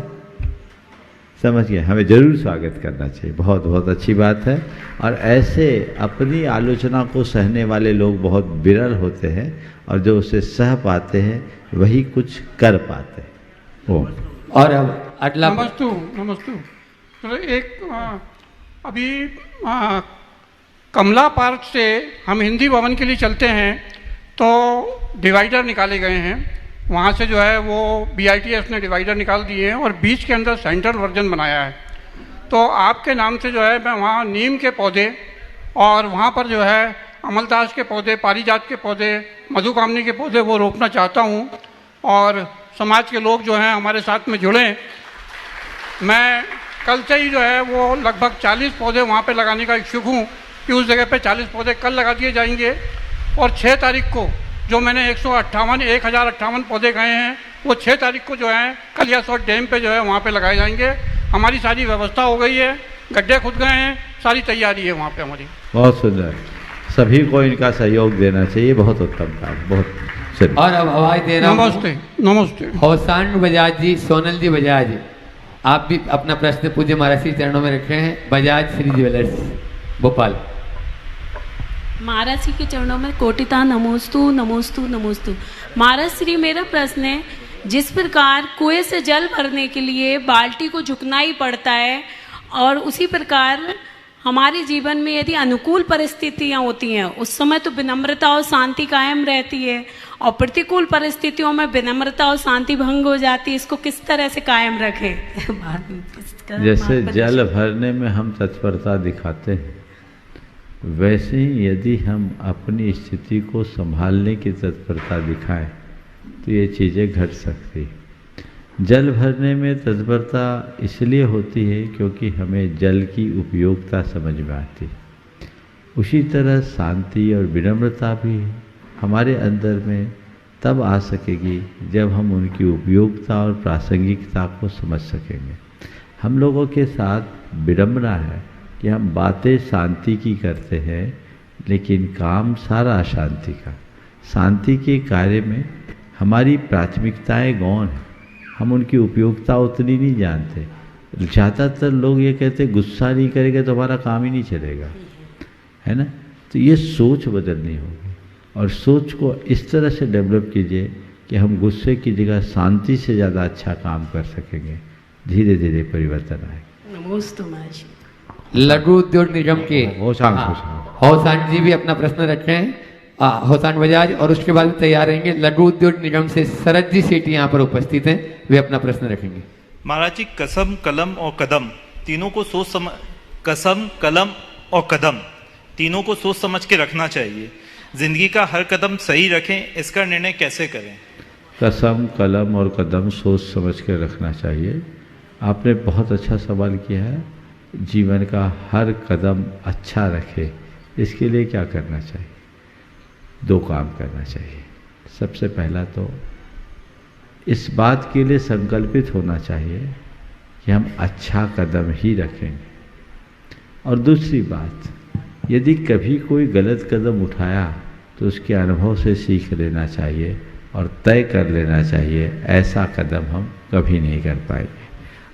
S4: समझिए, हमें जरूर स्वागत करना चाहिए। बहुत बहुत अच्छी बात है। और ऐसे अपनी आलोचना को सहने वाले लोग बहुत विरल होते हैं और जो उसे सह पाते हैं वही कुछ कर पाते हैं।
S2: और अब अगला
S10: नमस्तु। तो एक अभी कमला पार्क से हम हिंदी भवन के लिए चलते हैं, तो डिवाइडर निकाले गए हैं। वहाँ से जो है वो BITS ने डिवाइडर निकाल दिए हैं और बीच के अंदर सेंट्रल वर्जन बनाया है। तो आपके नाम से जो है मैं वहाँ नीम के पौधे और वहाँ पर जो है अमलतास के पौधे, पारिजात के पौधे, मधुकामनी के पौधे वो रोपना चाहता हूँ। और समाज के लोग जो हैं हमारे साथ में जुड़ें। मैं कल से ही जो है वो लगभग 40 पौधे वहाँ पे लगाने का इच्छुक हूँ कि उस जगह पे 40 पौधे कल लगा दिए जाएंगे। और 6 तारीख को जो मैंने 1058 पौधे गए हैं, वो 6 तारीख को जो है कलियासोट डैम पे जो है वहाँ पे लगाए जाएंगे। हमारी सारी व्यवस्था हो गई है, गड्ढे खुद गए हैं, सारी तैयारी है वहाँ पे हमारी।
S4: बहुत सुंदर, सभी को इनका सहयोग देना चाहिए। बहुत उत्तम काम, बहुत।
S2: और अब आवाज दे रहा हूँ।
S10: नमस्ते।
S2: होसान बजाज जी, सोनल जी बजाज, आप भी अपना प्रश्न पूज्य महाराज श्री चरणों में रखे हैं। बजाज श्री ज्वेलर्स भोपाल।
S11: महाराज श्री के चरणों में कोटिता नमोस्तु नमोस्तु नमोस्तु। महाराज श्री, मेरा प्रश्न है, जिस प्रकार कुएं से जल भरने के लिए बाल्टी को झुकना ही पड़ता है, और उसी प्रकार हमारे जीवन में यदि अनुकूल परिस्थितियां होती हैं उस समय तो विनम्रता और शांति कायम रहती है, और प्रतिकूल परिस्थितियों में विनम्रता और शांति भंग हो जाती है। इसको किस तरह से कायम रखें?
S4: जैसे जल भरने में हम तत्परता दिखाते हैं, वैसे ही यदि हम अपनी स्थिति को संभालने की तत्परता दिखाएं तो ये चीज़ें घट सकती। जल भरने में तत्परता इसलिए होती है क्योंकि हमें जल की उपयोगिता समझ में आती है। उसी तरह शांति और विनम्रता भी हमारे अंदर में तब आ सकेगी जब हम उनकी उपयोगिता और प्रासंगिकता को समझ सकेंगे। हम लोगों के साथ विडंबना है कि हम बातें शांति की करते हैं लेकिन काम सारा अशांति का। शांति के कार्य में हमारी प्राथमिकताएं गौण हैं, हम उनकी उपयोगिता उतनी नहीं जानते। ज़्यादातर लोग ये कहते गुस्सा नहीं करेंगे तो हमारा काम ही नहीं चलेगा, है ना। तो ये सोच बदलनी होगी और सोच को इस तरह से डेवलप कीजिए कि हम गुस्से की जगह शांति से ज़्यादा अच्छा काम कर सकेंगे। धीरे धीरे परिवर्तन आएगा।
S11: नमोस्तु महाराज।
S2: लघु उद्योग निगम के होसान जी भी अपना प्रश्न रखे हैं। होसान बजाज और उसके बाद तैयार रहेंगे लघु उद्योग निगम से शरद जी सेठी यहाँ पर उपस्थित हैं, वे अपना प्रश्न रखेंगे।
S12: महाराज जी, कसम कलम और कदम तीनों को कसम कलम और कदम तीनों को सोच समझ के रखना चाहिए। जिंदगी का हर कदम सही रखें, इसका निर्णय कैसे करें?
S4: कसम कलम और कदम सोच समझ के रखना चाहिए। आपने बहुत अच्छा सवाल किया है। जीवन का हर कदम अच्छा रखे, इसके लिए क्या करना चाहिए? 2 काम करना चाहिए। सबसे पहला तो इस बात के लिए संकल्पित होना चाहिए कि हम अच्छा कदम ही रखेंगे। और दूसरी बात, यदि कभी कोई गलत कदम उठाया तो उसके अनुभव से सीख लेना चाहिए और तय कर लेना चाहिए ऐसा कदम हम कभी नहीं कर पाएंगे।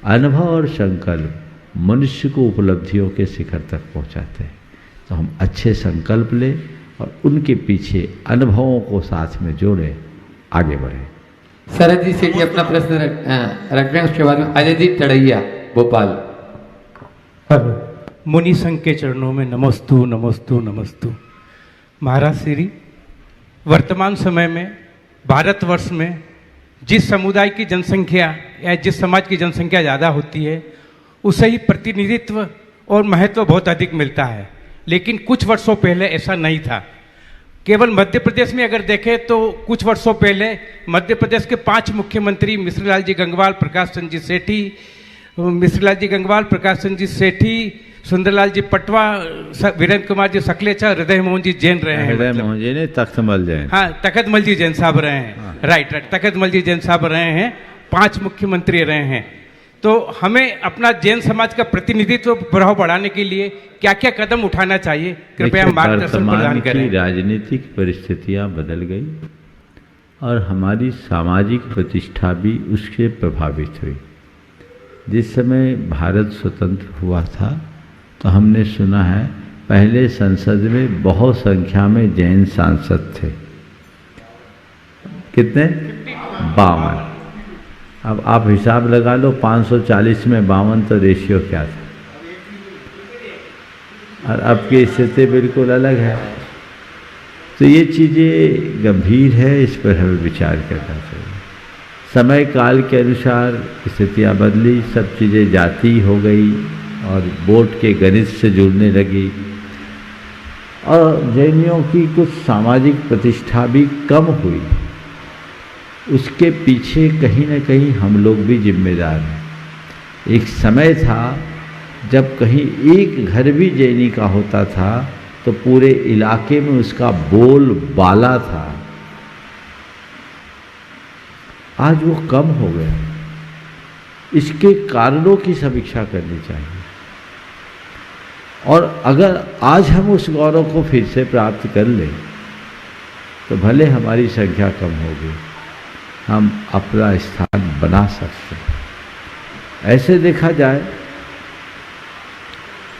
S4: अनुभव और संकल्प मनुष्य को उपलब्धियों के शिखर तक पहुंचाते हैं। तो हम अच्छे संकल्प लें और उनके पीछे अनुभवों को साथ में जोड़ें, आगे बढ़ें।
S2: शरद जी सेठी अपना प्रश्न रख रहे हैं, उसके बाद में अजय जी टड़ैया भोपाल।
S13: मुनि संघ के चरणों में नमस्तु नमस्तु नमस्तु। महाराज श्री, वर्तमान समय में भारतवर्ष में जिस समुदाय की जनसंख्या या जिस समाज की जनसंख्या ज़्यादा होती है उसे ही प्रतिनिधित्व और महत्व बहुत अधिक मिलता है, लेकिन कुछ वर्षों पहले ऐसा नहीं था। केवल मध्य प्रदेश में अगर देखें तो कुछ वर्षों पहले मध्य प्रदेश के 5 मुख्यमंत्री मिश्रलाल जी गंगवाल, प्रकाश चंद्र जी सेठी, सुंदरलाल जी पटवा, वीरेंद्र कुमार जी सकलेचा, हृदय मोहन जी जैन रहे हैं।
S4: हृदय मोहन जी ने तख्तमल जैन,
S13: हाँ, तखतमल जी जैन साहब रहे हैं। राइट, तखतमल जी जैन साहब रहे हैं। 5 मुख्यमंत्री रहे हैं। तो हमें अपना जैन समाज का प्रतिनिधित्व प्रभाव बढ़ाने के लिए क्या क्या कदम उठाना चाहिए, कृपया मार्गदर्शन प्रदान करें।
S4: राजनीतिक परिस्थितियां बदल गई और हमारी सामाजिक प्रतिष्ठा भी उससे प्रभावित हुई। जिस समय भारत स्वतंत्र हुआ था तो हमने सुना है पहले संसद में बहुत संख्या में जैन सांसद थे। कितने? 52। अब आप हिसाब लगा लो, 540 में 52 तो रेशियो क्या था। और अब की स्थिति बिल्कुल अलग है। तो ये चीज़ें गंभीर है, इस पर हमें विचार करना चाहिए। समय काल के अनुसार स्थितियाँ बदली, सब चीज़ें जाति हो गई और वोट के गणित से जुड़ने लगी और जैनियों की कुछ सामाजिक प्रतिष्ठा भी कम हुई। उसके पीछे कहीं न कहीं हम लोग भी जिम्मेदार हैं। एक समय था जब कहीं एक घर भी जैनी का होता था तो पूरे इलाके में उसका बोल बाला था। आज वो कम हो गया। इसके कारणों की समीक्षा करनी चाहिए और अगर आज हम उस गौरव को फिर से प्राप्त कर लें तो भले हमारी संख्या कम होगी, हम अपना स्थान बना सकते हैं। ऐसे देखा जाए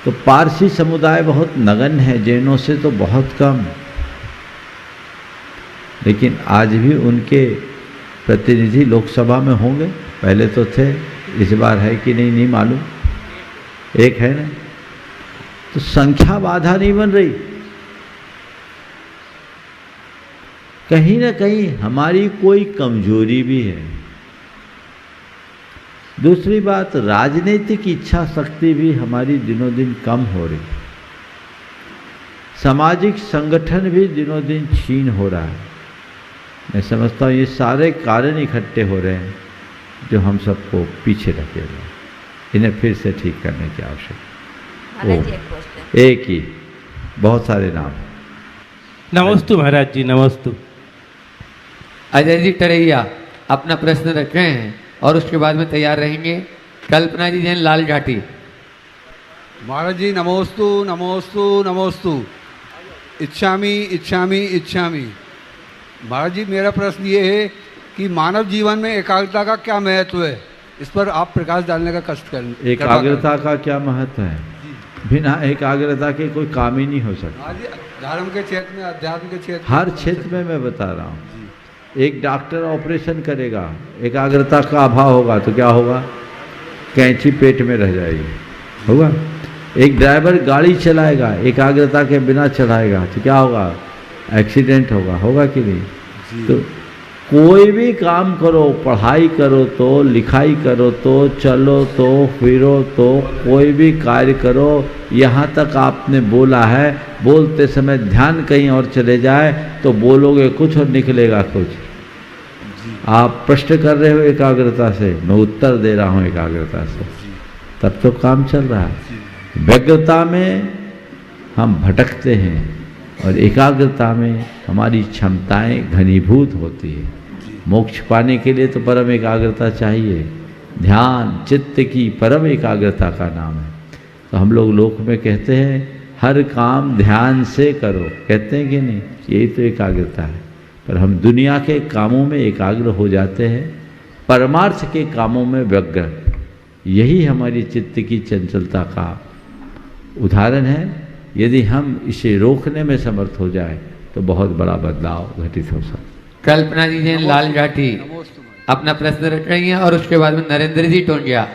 S4: तो पारसी समुदाय बहुत नगण्य है, जैनों से तो बहुत कम, लेकिन आज भी उनके प्रतिनिधि लोकसभा में होंगे। पहले तो थे, इस बार है कि नहीं मालूम, एक है ना। तो संख्या बाधा नहीं बन रही। कहीं ना कहीं हमारी कोई कमजोरी भी है। दूसरी बात, राजनीतिक इच्छा शक्ति भी हमारी दिनों दिन कम हो रही। सामाजिक संगठन भी दिनों दिन क्षीण हो रहा है। मैं समझता हूँ ये सारे कारण इकट्ठे हो रहे हैं जो हम सबको पीछे रखेगा। इन्हें फिर से ठीक करने की आवश्यकता। एक ही, बहुत सारे नाम।
S13: नमस्तु महाराज जी, नमस्तु।
S2: अजय जी टरैया अपना प्रश्न रख रहे हैं और उसके बाद में तैयार रहेंगे कल्पना जी जैन लाल घाटी।
S14: महाराज जी नमोस्तु नमोस्तु नमोस्तु। इच्छामी इच्छामी इच्छामी। महाराज जी मेरा प्रश्न ये है कि मानव जीवन में एकाग्रता का क्या महत्व है, इस पर आप प्रकाश डालने का कष्ट करें।
S4: एकाग्रता का क्या महत्व है? बिना एकाग्रता के कोई काम ही नहीं हो सकता।
S14: धर्म के क्षेत्र में, अध्यात्म के क्षेत्र,
S4: हर क्षेत्र में मैं बता रहा हूँ। एक डॉक्टर ऑपरेशन करेगा, एकाग्रता का अभाव होगा तो क्या होगा? कैंची पेट में रह जाएगी, होगा। एक ड्राइवर गाड़ी चलाएगा, एकाग्रता के बिना चलाएगा तो क्या होगा? एक्सीडेंट होगा, होगा कि नहीं? तो कोई भी काम करो, पढ़ाई करो तो, लिखाई करो तो, चलो तो, फिरो तो, कोई भी कार्य करो, यहाँ तक आपने बोला है, बोलते समय ध्यान कहीं और चले जाए तो बोलोगे कुछ और निकलेगा कुछ। आप प्रश्न कर रहे हो एकाग्रता से, मैं उत्तर दे रहा हूँ एकाग्रता से, तब तो काम चल रहा है। व्यग्रता में हम भटकते हैं और एकाग्रता में हमारी क्षमताएं घनीभूत होती है। मोक्ष पाने के लिए तो परम एकाग्रता चाहिए। ध्यान चित्त की परम एकाग्रता का नाम है। तो हम लोग लोक में कहते हैं हर काम ध्यान से करो, कहते हैं कि नहीं? यही तो एकाग्रता है। पर हम दुनिया के कामों में एकाग्र हो जाते हैं, परमार्थ के कामों में व्यग्र। यही हमारी चित्त की चंचलता का उदाहरण है। यदि हम इसे रोकने में समर्थ हो जाए तो बहुत बड़ा बदलाव घटित हो सकता है।
S2: कल्पना जी जैन लाल घाटी अपना प्रश्न रख रही हैं और उसके बाद में नरेंद्र जी टोंगिया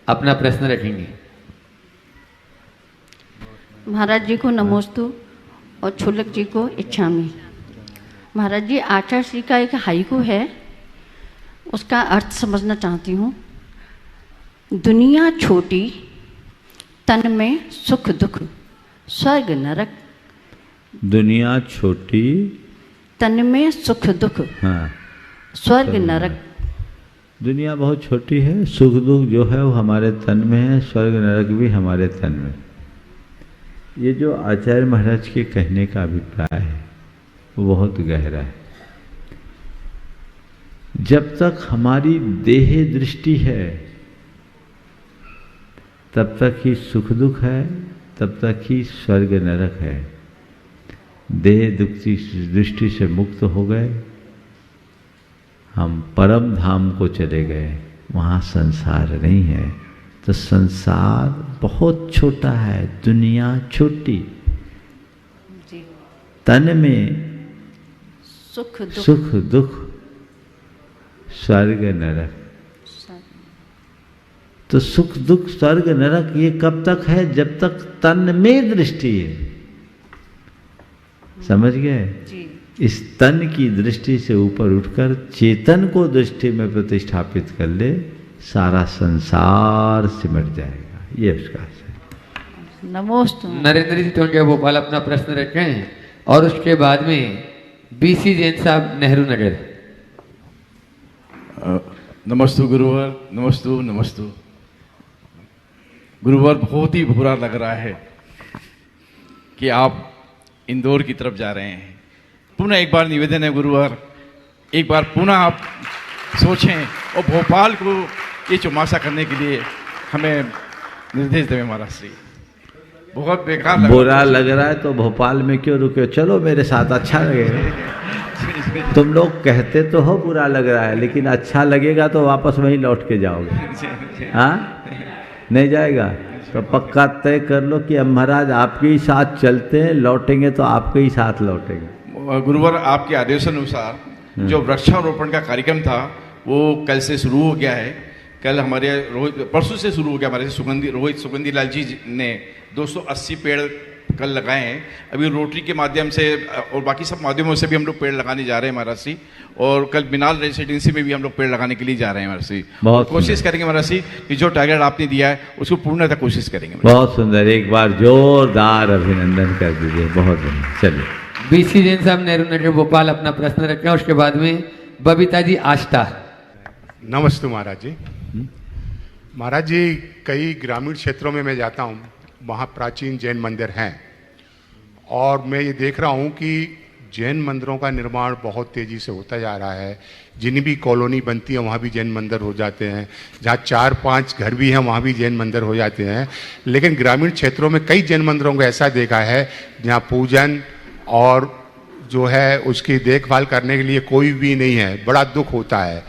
S2: अपना प्रश्न रखेंगे।
S15: महाराज जी को नमोस्तु और छुलक जी को इच्छामी। महाराज जी आचार्य श्री का एक हाइकू है, उसका अर्थ समझना चाहती हूँ। दुनिया छोटी, तन में सुख दुख, स्वर्ग नरक।
S4: दुनिया छोटी,
S15: तन में सुख दुख,
S4: हाँ,
S15: स्वर्ग नरक।
S4: दुनिया बहुत छोटी है, सुख दुख जो है वो हमारे तन में है, स्वर्ग नरक भी हमारे तन में। ये जो आचार्य महाराज के कहने का अभिप्राय है वो बहुत गहरा है। जब तक हमारी देह दृष्टि है तब तक ही सुख दुख है, तब तक ही स्वर्ग नरक है। देह दुख की दृष्टि से मुक्त हो गए, हम परम धाम को चले गए, वहाँ संसार नहीं है। तो संसार बहुत छोटा है, दुनिया छोटी, तन में सुख दुख, स्वर्ग नरक। तो सुख दुख स्वर्ग नरक ये कब तक है? जब तक तन में दृष्टि है। समझ गए? इस तन की दृष्टि से ऊपर उठकर चेतन को दृष्टि में प्रतिष्ठापित कर ले, सारा संसार सिमट जाएगा। ये उसका है।
S15: नमोस्तु।
S2: नरेंद्र जी टोंगिया भोपाल अपना प्रश्न रखे हैं और उसके बाद में बीसी जैन साहब नेहरू नगर।
S16: नमस्तु गुरुवर, नमस्तु नमस्तु। गुरुवर बहुत ही बुरा लग रहा है कि आप इंदौर की तरफ जा रहे हैं। पुनः एक बार निवेदन है गुरुवर, एक बार पुनः आप सोचें और भोपाल को ये चौमासा करने के लिए हमें निर्देश दें महाराज श्री। बहुत बेकार
S4: बुरा लग रहा है तो भोपाल में क्यों रुके? चलो मेरे साथ, अच्छा लगेगा। तुम लोग कहते तो हो बुरा लग रहा है, लेकिन अच्छा लगेगा तो वापस वहीं लौट के जाओगे। हाँ, नहीं जाएगा तो पक्का तय कर लो कि अब महाराज आपके ही साथ चलते हैं, लौटेंगे तो आपके ही साथ लौटेंगे।
S16: गुरुवर आपके आदेशानुसार जो वृक्षारोपण का कार्यक्रम था वो कल से शुरू हो गया है। कल हमारे परसों से शुरू हो गया। हमारे रोहित सुगंधी लाल जी ने 280 पेड़ कल लगाए हैं। अभी रोटरी के माध्यम से और बाकी सब माध्यमों से भी हम लोग पेड़ लगाने जा रहे हैं महाराज जी। और कल मिनाल रेसिडेंसी में भी हम लोग पेड़ लगाने के लिए जा रहे हैं महाराज जी। बहुत कोशिश करेंगे महाराज जी कि जो टारगेट आपने दिया है उसको पूर्णतः कोशिश करेंगे।
S4: बहुत सुंदर, एक बार जोरदार अभिनंदन कर दीजिए। बहुत बढ़िया। चलिए
S2: बीसी जैन साहब नेहरू नगर भोपाल अपना प्रश्न रखें, उसके बाद में बबीता जी आष्टा।
S17: नमस्ते महाराज जी। महाराज जी, कई ग्रामीण क्षेत्रों में मैं जाता हूँ, वहाँ प्राचीन जैन मंदिर हैं और मैं ये देख रहा हूँ कि जैन मंदिरों का निर्माण बहुत तेज़ी से होता जा रहा है। जितनी भी कॉलोनी बनती है वहाँ भी जैन मंदिर हो जाते हैं, जहाँ 4-5 घर भी हैं वहाँ भी जैन मंदिर हो जाते हैं। लेकिन ग्रामीण क्षेत्रों में कई जैन मंदिरों को ऐसा देखा है जहाँ पूजन और जो है उसकी देखभाल करने के लिए कोई भी नहीं है। बड़ा दुख होता है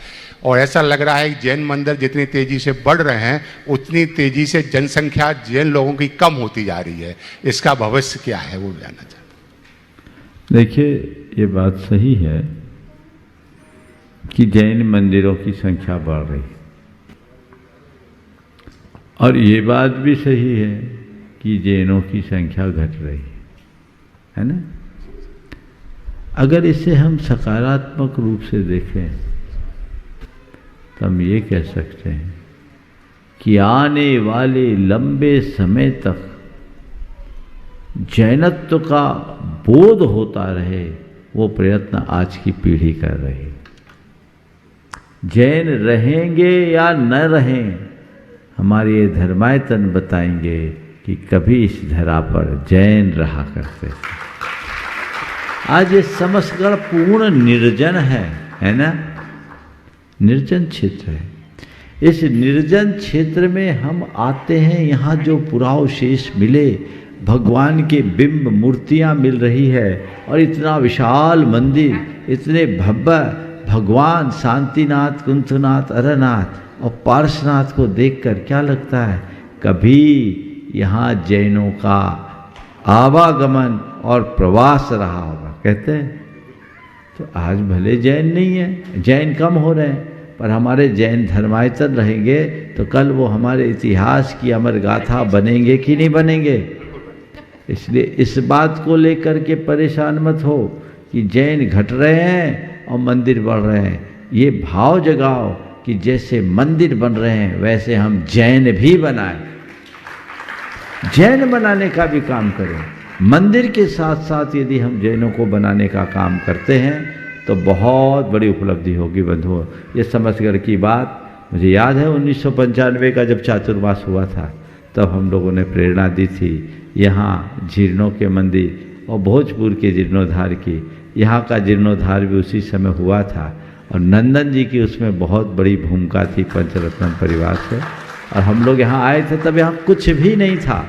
S17: और ऐसा लग रहा है कि जैन मंदिर जितनी तेज़ी से बढ़ रहे हैं उतनी तेज़ी से जनसंख्या जैन लोगों की कम होती जा रही है। इसका भविष्य क्या है वो जानना चाहता हूँ।
S4: देखिए, ये बात सही है कि जैन मंदिरों की संख्या बढ़ रही है और ये बात भी सही है कि जैनों की संख्या घट रही है ना। अगर इसे हम सकारात्मक रूप से देखें तो हम ये कह सकते हैं कि आने वाले लंबे समय तक जैनत्व का बोध होता रहे, वो प्रयत्न आज की पीढ़ी कर रही है। जैन रहेंगे या न रहें, हमारे ये धर्मायतन बताएंगे कि कभी इस धरा पर जैन रहा करते थे। आज ये समसगढ़ पूर्ण निर्जन है ना, निर्जन क्षेत्र है। इस निर्जन क्षेत्र में हम आते हैं, यहाँ जो पुरावशेष मिले, भगवान के बिंब मूर्तियाँ मिल रही है और इतना विशाल मंदिर, इतने भव्य भगवान शांतिनाथ, कुंथनाथ, अरनाथ और पार्श्वनाथ को देखकर क्या लगता है कभी यहाँ जैनों का आवागमन और प्रवास रहा होगा, कहते हैं। तो आज भले जैन नहीं है, जैन कम हो रहे हैं, पर हमारे जैन धर्मायतन रहेंगे तो कल वो हमारे इतिहास की अमर गाथा बनेंगे कि नहीं बनेंगे। इसलिए इस बात को लेकर के परेशान मत हो कि जैन घट रहे हैं और मंदिर बढ़ रहे हैं। ये भाव जगाओ कि जैसे मंदिर बन रहे हैं वैसे हम जैन भी बनाएं, जैन बनाने का भी काम करें। मंदिर के साथ साथ यदि हम जैनों को बनाने का काम करते हैं तो बहुत बड़ी उपलब्धि होगी बंधुओं। ये समसगढ़ की बात मुझे याद है 1995 का जब चातुर्मास हुआ था, तब हम लोगों ने प्रेरणा दी थी यहाँ जीर्णों के मंदिर और भोजपुर के जीर्णोद्धार की। यहाँ का जीर्णोद्धार भी उसी समय हुआ था और नंदन जी की उसमें बहुत बड़ी भूमिका थी पंचरत्न परिवार से। और हम लोग यहाँ आए थे तब यहाँ कुछ भी नहीं था,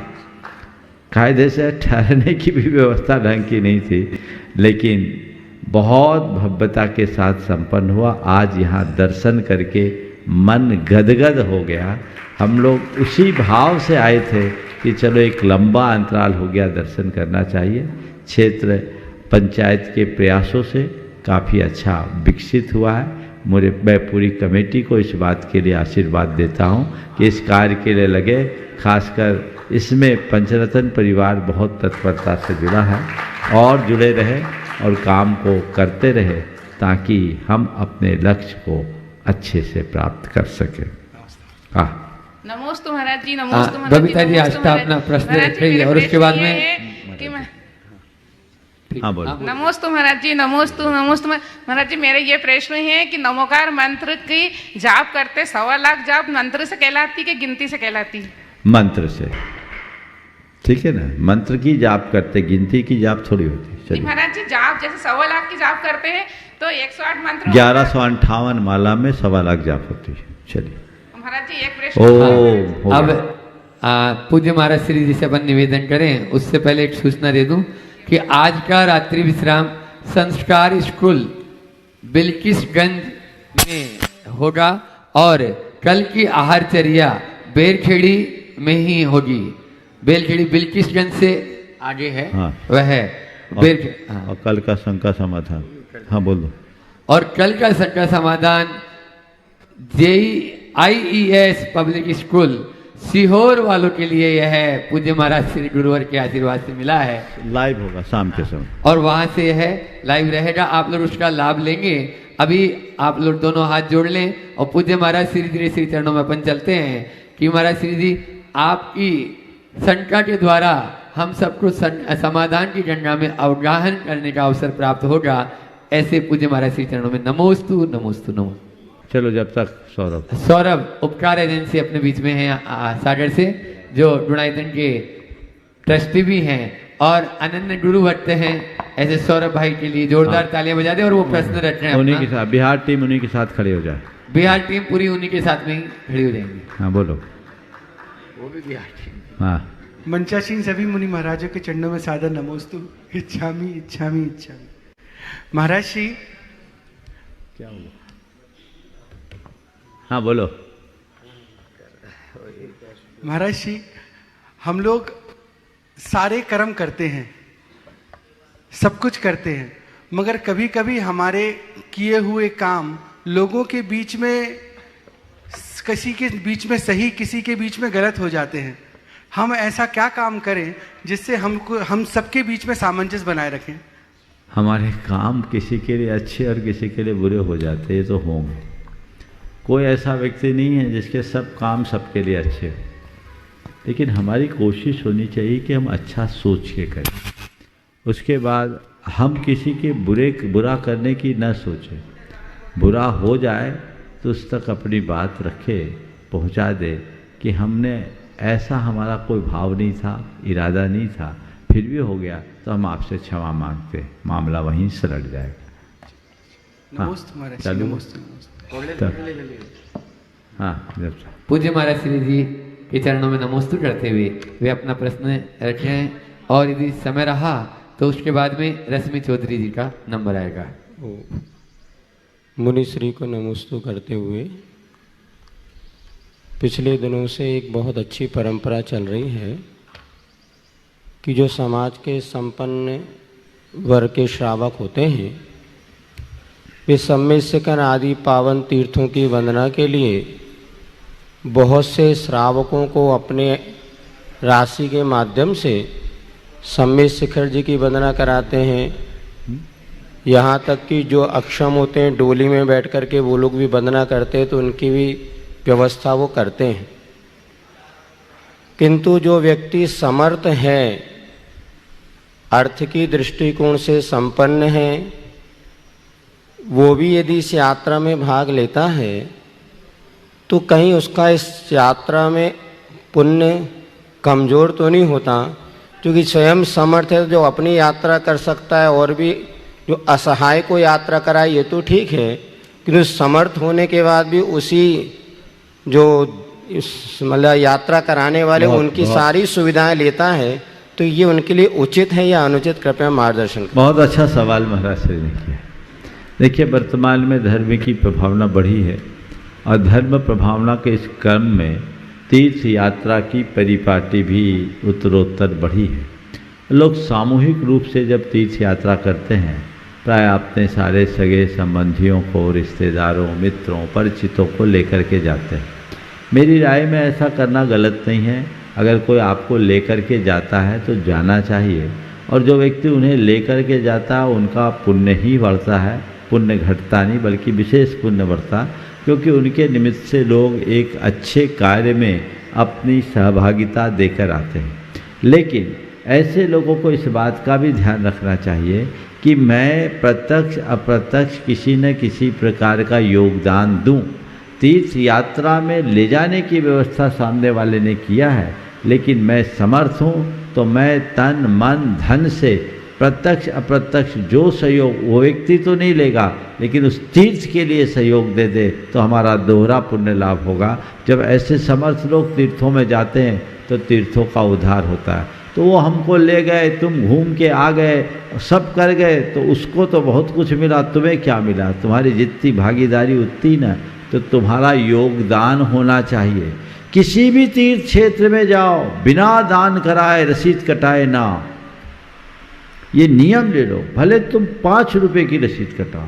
S4: कायदे से ठहरने की भी व्यवस्था ढंग की नहीं थी, लेकिन बहुत भव्यता के साथ संपन्न हुआ। आज यहाँ दर्शन करके मन गदगद हो गया। हम लोग उसी भाव से आए थे कि चलो एक लंबा अंतराल हो गया, दर्शन करना चाहिए। क्षेत्र पंचायत के प्रयासों से काफ़ी अच्छा विकसित हुआ है। मैं पूरी कमेटी को इस बात के लिए आशीर्वाद देता हूँ कि इस कार्य के लिए लगे। खासकर इसमें पंचरत्न परिवार बहुत तत्परता से जुड़ा है और जुड़े रहे और काम को करते रहे ताकि हम अपने लक्ष्य को अच्छे से प्राप्त कर सकें।
S18: नमोस्तु महाराज जी, नमोस्तु महाराज जी।
S2: बबीता जी आज अपना प्रश्न रख रही है और उसके बाद में
S4: हाँ बोलो।
S18: नमोस्तु महाराज जी, नमोस्तु नमोस्तु महाराज जी। मेरे ये प्रश्न है कि नमोकार मंत्र की जाप करते 1.25 लाख जाप मंत्र से कहलाती कि गिनती से कहलाती?
S4: मंत्र से, ठीक है ना। मंत्र की जाप करते, गिनती की जाप थोड़ी होती। चलिए
S18: महाराज जी, जाप जैसे 1.25 लाख की जाप करते हैं तो 108 मंत्र
S4: 1158 माला में 1.25 लाख जाप होती है। चलिए
S18: महाराज जी, एक प्रश्न
S2: अब पूज्य महाराज श्री जी से अपन निवेदन करें, उससे पहले एक सूचना दे दूं कि आज का रात्रि विश्राम संस्कार स्कूल बिल्किसगंज में होगा और कल की आहारचर्या बेरखेड़ी में ही होगी। बेरखेड़ी बिल्किसगंज से आगे है।
S4: हाँ।
S2: वह है
S4: और कल का शंका समाधान। हाँ बोलो।
S2: और कल का शंका समाधान JEIES पब्लिक स्कूल सीहोर वालों के लिए यह है पूज्य महाराज श्री गुरुवर के आशीर्वाद से मिला है।
S4: लाइव होगा शाम के समय
S2: और वहां से यह लाइव रहेगा, आप लोग उसका लाभ लेंगे। अभी आप लोग दोनों हाथ जोड़ लें और पूज्य महाराज श्री जी श्री चरणों में अपन चलते हैं कि महाराज श्री जी आपकी शंका के द्वारा हम सबको समाधान की गंगा में अवगाहन करने का अवसर प्राप्त होगा। ऐसे पूज्य महाराज श्री चरणों में नमोस्तु नमोस्तु नमो।
S4: चलो जब तक सौरभ
S2: सौरभ उपकार एजेंसी अपने बीच में है सागर से, जो डुणाइतन के ट्रस्टी भी हैं और अनन्य गुरु भक्त हैं। ऐसे सौरभ भाई के लिए जोरदार तालियां बजा दे और वो प्रश्न रख रहे हैं
S4: उन्हीं
S2: अपना।
S4: के साथ बिहार टीम उन्हीं के साथ खड़े हो जाए।
S2: बिहार टीम पूरी उन्हीं के साथ में ही खड़ी हो जाएंगी।
S4: हाँ बोलो।
S2: वो भी बिहार टीम।
S4: हाँ
S19: मंचासीन सभी मुनि महाराजों के चरणों में सादर नमोस्तु। इच्छामी इच्छामी इच्छामी। महाराज श्री
S4: क्या हुआ? हाँ बोलो।
S19: महाराज श्री हम लोग सारे कर्म करते हैं, सब कुछ करते हैं, मगर कभी कभी हमारे किए हुए काम लोगों के बीच में, किसी के बीच में सही, किसी के बीच में गलत हो जाते हैं। हम ऐसा क्या काम करें जिससे हम सबके बीच में सामंजस्य बनाए रखें?
S4: हमारे काम किसी के लिए अच्छे और किसी के लिए बुरे हो जाते हैं, ये तो होंगे। कोई ऐसा व्यक्ति नहीं है जिसके सब काम सबके लिए अच्छे हो, लेकिन हमारी कोशिश होनी चाहिए कि हम अच्छा सोच के करें। उसके बाद हम किसी के बुरा करने की न सोचें। बुरा हो जाए तो उस तक अपनी बात रखे, पहुंचा दे कि हमने ऐसा, हमारा कोई भाव नहीं था, इरादा नहीं था, फिर भी हो गया तो हम आपसे क्षमा मांगते, मामला वहीं से लट जाएगा। हाँ चलो। हाँ
S2: पूज्य महाराज श्री जी के चरणों में नमोस्तु करते हुए वे अपना प्रश्न रखे हैं, और यदि समय रहा तो उसके बाद में रश्मि चौधरी जी का नंबर आएगा।
S20: मुनि श्री को नमोस्तु करते हुए, पिछले दिनों से एक बहुत अच्छी परंपरा चल रही है कि जो समाज के संपन्न वर्ग के श्रावक होते हैं वे सम्मिश्रकन आदि पावन तीर्थों की वंदना के लिए बहुत से श्रावकों को अपने राशि के माध्यम से सम्मित शिखर जी की वंदना कराते हैं। यहाँ तक कि जो अक्षम होते हैं डोली में बैठ कर के वो लोग भी वंदना करते हैं, तो उनकी भी व्यवस्था वो करते हैं। किंतु जो व्यक्ति समर्थ है, अर्थ की दृष्टिकोण से संपन्न है, वो भी यदि इस यात्रा में भाग लेता है तो कहीं उसका इस यात्रा में पुण्य कमज़ोर तो नहीं होता, क्योंकि स्वयं समर्थ है जो अपनी यात्रा कर सकता है, और भी जो असहाय को यात्रा कराए ये तो ठीक है, किंतु समर्थ होने के बाद भी उसी जो मतलब यात्रा कराने वाले उनकी सारी सुविधाएं लेता है, तो ये उनके लिए उचित है या अनुचित? कृपया मार्गदर्शन करें।
S4: बहुत अच्छा सवाल महाराज श्री ने किया। देखिए, वर्तमान में धर्म की प्रभावना बढ़ी है, और धर्म प्रभावना के इस क्रम में तीर्थ यात्रा की परिपाटी भी उत्तरोत्तर बढ़ी है। लोग सामूहिक रूप से जब तीर्थ यात्रा करते हैं, प्राय अपने सारे सगे संबंधियों को, रिश्तेदारों, मित्रों, परिचितों को लेकर के जाते हैं। मेरी राय में ऐसा करना गलत नहीं है। अगर कोई आपको लेकर के जाता है तो जाना चाहिए, और जो व्यक्ति उन्हें लेकर के जाता है उनका पुण्य ही बढ़ता है, पुण्य घटता नहीं बल्कि विशेष पुण्य बढ़ता, क्योंकि उनके निमित्त से लोग एक अच्छे कार्य में अपनी सहभागिता देकर आते हैं। लेकिन ऐसे लोगों को इस बात का भी ध्यान रखना चाहिए कि मैं प्रत्यक्ष अप्रत्यक्ष किसी न किसी प्रकार का योगदान दूं। तीर्थ यात्रा में ले जाने की व्यवस्था सामने वाले ने किया है, लेकिन मैं समर्थ हूँ तो मैं तन मन धन से प्रत्यक्ष अप्रत्यक्ष जो सहयोग, वो व्यक्ति तो नहीं लेगा लेकिन उस तीर्थ के लिए सहयोग दे दे तो हमारा दोहरा पुण्य लाभ होगा। जब ऐसे समर्थ लोग तीर्थों में जाते हैं तो तीर्थों का उद्धार होता है। तो वो हमको ले गए, तुम घूम के आ गए, सब कर गए, तो उसको तो बहुत कुछ मिला, तुम्हें क्या मिला? तुम्हारी जितनी भागीदारी उतनी ना, तो तुम्हारा योगदान होना चाहिए। किसी भी तीर्थ क्षेत्र में जाओ, बिना दान कराए रसीद कटाए ना, ये नियम ले लो। भले तुम 5 रुपए की रसीद कटाओ,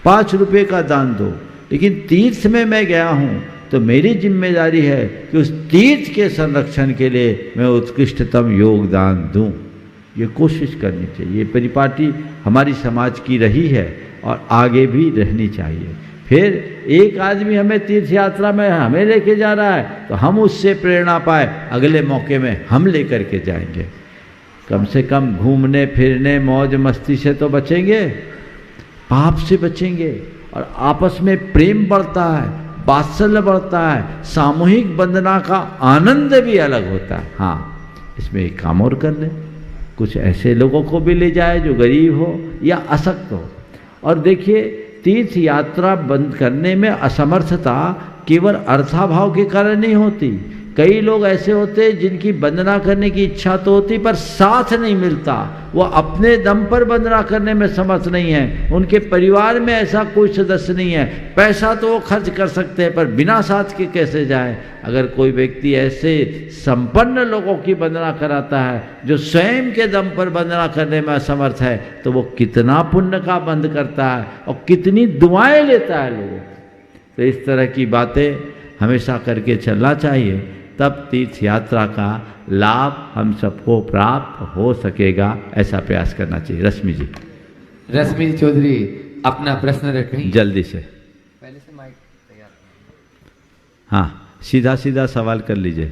S4: 5 रुपए का दान दो, लेकिन तीर्थ में मैं गया हूँ तो मेरी जिम्मेदारी है कि उस तीर्थ के संरक्षण के लिए मैं उत्कृष्टतम योगदान दूं। ये कोशिश करनी चाहिए। ये परिपाटी हमारी समाज की रही है और आगे भी रहनी चाहिए। फिर एक आदमी हमें तीर्थ यात्रा में हमें लेके जा रहा है तो हम उससे प्रेरणा पाए, अगले मौके में हम लेकर के जाएंगे। कम से कम घूमने फिरने मौज मस्ती से तो बचेंगे, पाप से बचेंगे। और आपस में प्रेम बढ़ता है, वात्सल्य बढ़ता है, सामूहिक वंदना का आनंद भी अलग होता है। हाँ, इसमें एक काम और कर ले, कुछ ऐसे लोगों को भी ले जाए जो गरीब हो या असक्त हो। और देखिए, तीर्थ यात्रा बंद करने में असमर्थता केवल अर्थाभाव के कारण नहीं होती। कई लोग ऐसे होते हैं जिनकी वंदना करने की इच्छा तो होती पर साथ नहीं मिलता, वो अपने दम पर वंदना करने में समर्थ नहीं है, उनके परिवार में ऐसा कोई सदस्य नहीं है। पैसा तो वो खर्च कर सकते हैं पर बिना साथ के कैसे जाए। अगर कोई व्यक्ति ऐसे संपन्न लोगों की वंदना कराता है जो स्वयं के दम पर वंदना करने में असमर्थ है, तो वो कितना पुण्य का बंद करता है और कितनी दुआएं लेता है लोगों। तो इस तरह की बातें हमेशा करके चलना चाहिए, तब तीर्थ यात्रा का लाभ हम सबको प्राप्त हो सकेगा, ऐसा प्रयास करना चाहिए। रश्मि जी।
S2: रश्मि चौधरी अपना प्रश्न रखें
S4: जल्दी से।
S2: पहले से माइक तैयार।
S4: हाँ, सीधा सीधा सवाल कर लीजिए।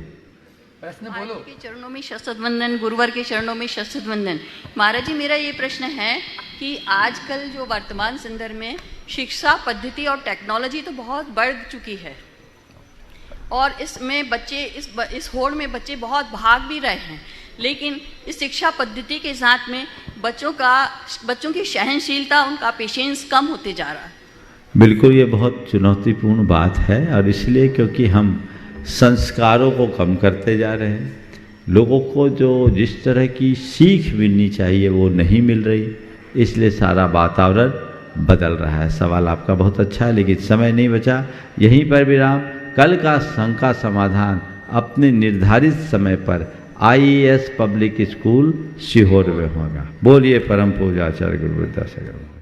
S2: प्रश्न बोलो।
S15: के चरणों में शस्त्र वंदन, गुरुवर के चरणों में शस्त्र वंदन। महाराज जी, मेरा ये प्रश्न है कि आजकल जो वर्तमान संदर्भ में शिक्षा पद्धति और टेक्नोलॉजी तो बहुत बढ़ चुकी है और इसमें बच्चे इस होड़ में बच्चे बहुत भाग भी रहे हैं, लेकिन इस शिक्षा पद्धति के साथ में बच्चों की सहनशीलता, उनका पेशेंस कम होते जा रहा है।
S4: बिल्कुल, ये बहुत चुनौतीपूर्ण बात है और इसलिए क्योंकि हम संस्कारों को कम करते जा रहे हैं, लोगों को जो जिस तरह की सीख मिलनी चाहिए वो नहीं मिल रही, इसलिए सारा वातावरण बदल रहा है। सवाल आपका बहुत अच्छा है लेकिन समय नहीं बचा, यहीं पर विराम। कल का शंका समाधान अपने निर्धारित समय पर IAS पब्लिक स्कूल सीहोर में होगा। बोलिए परम पूज्य आचार्य गुरु विद्यासागर।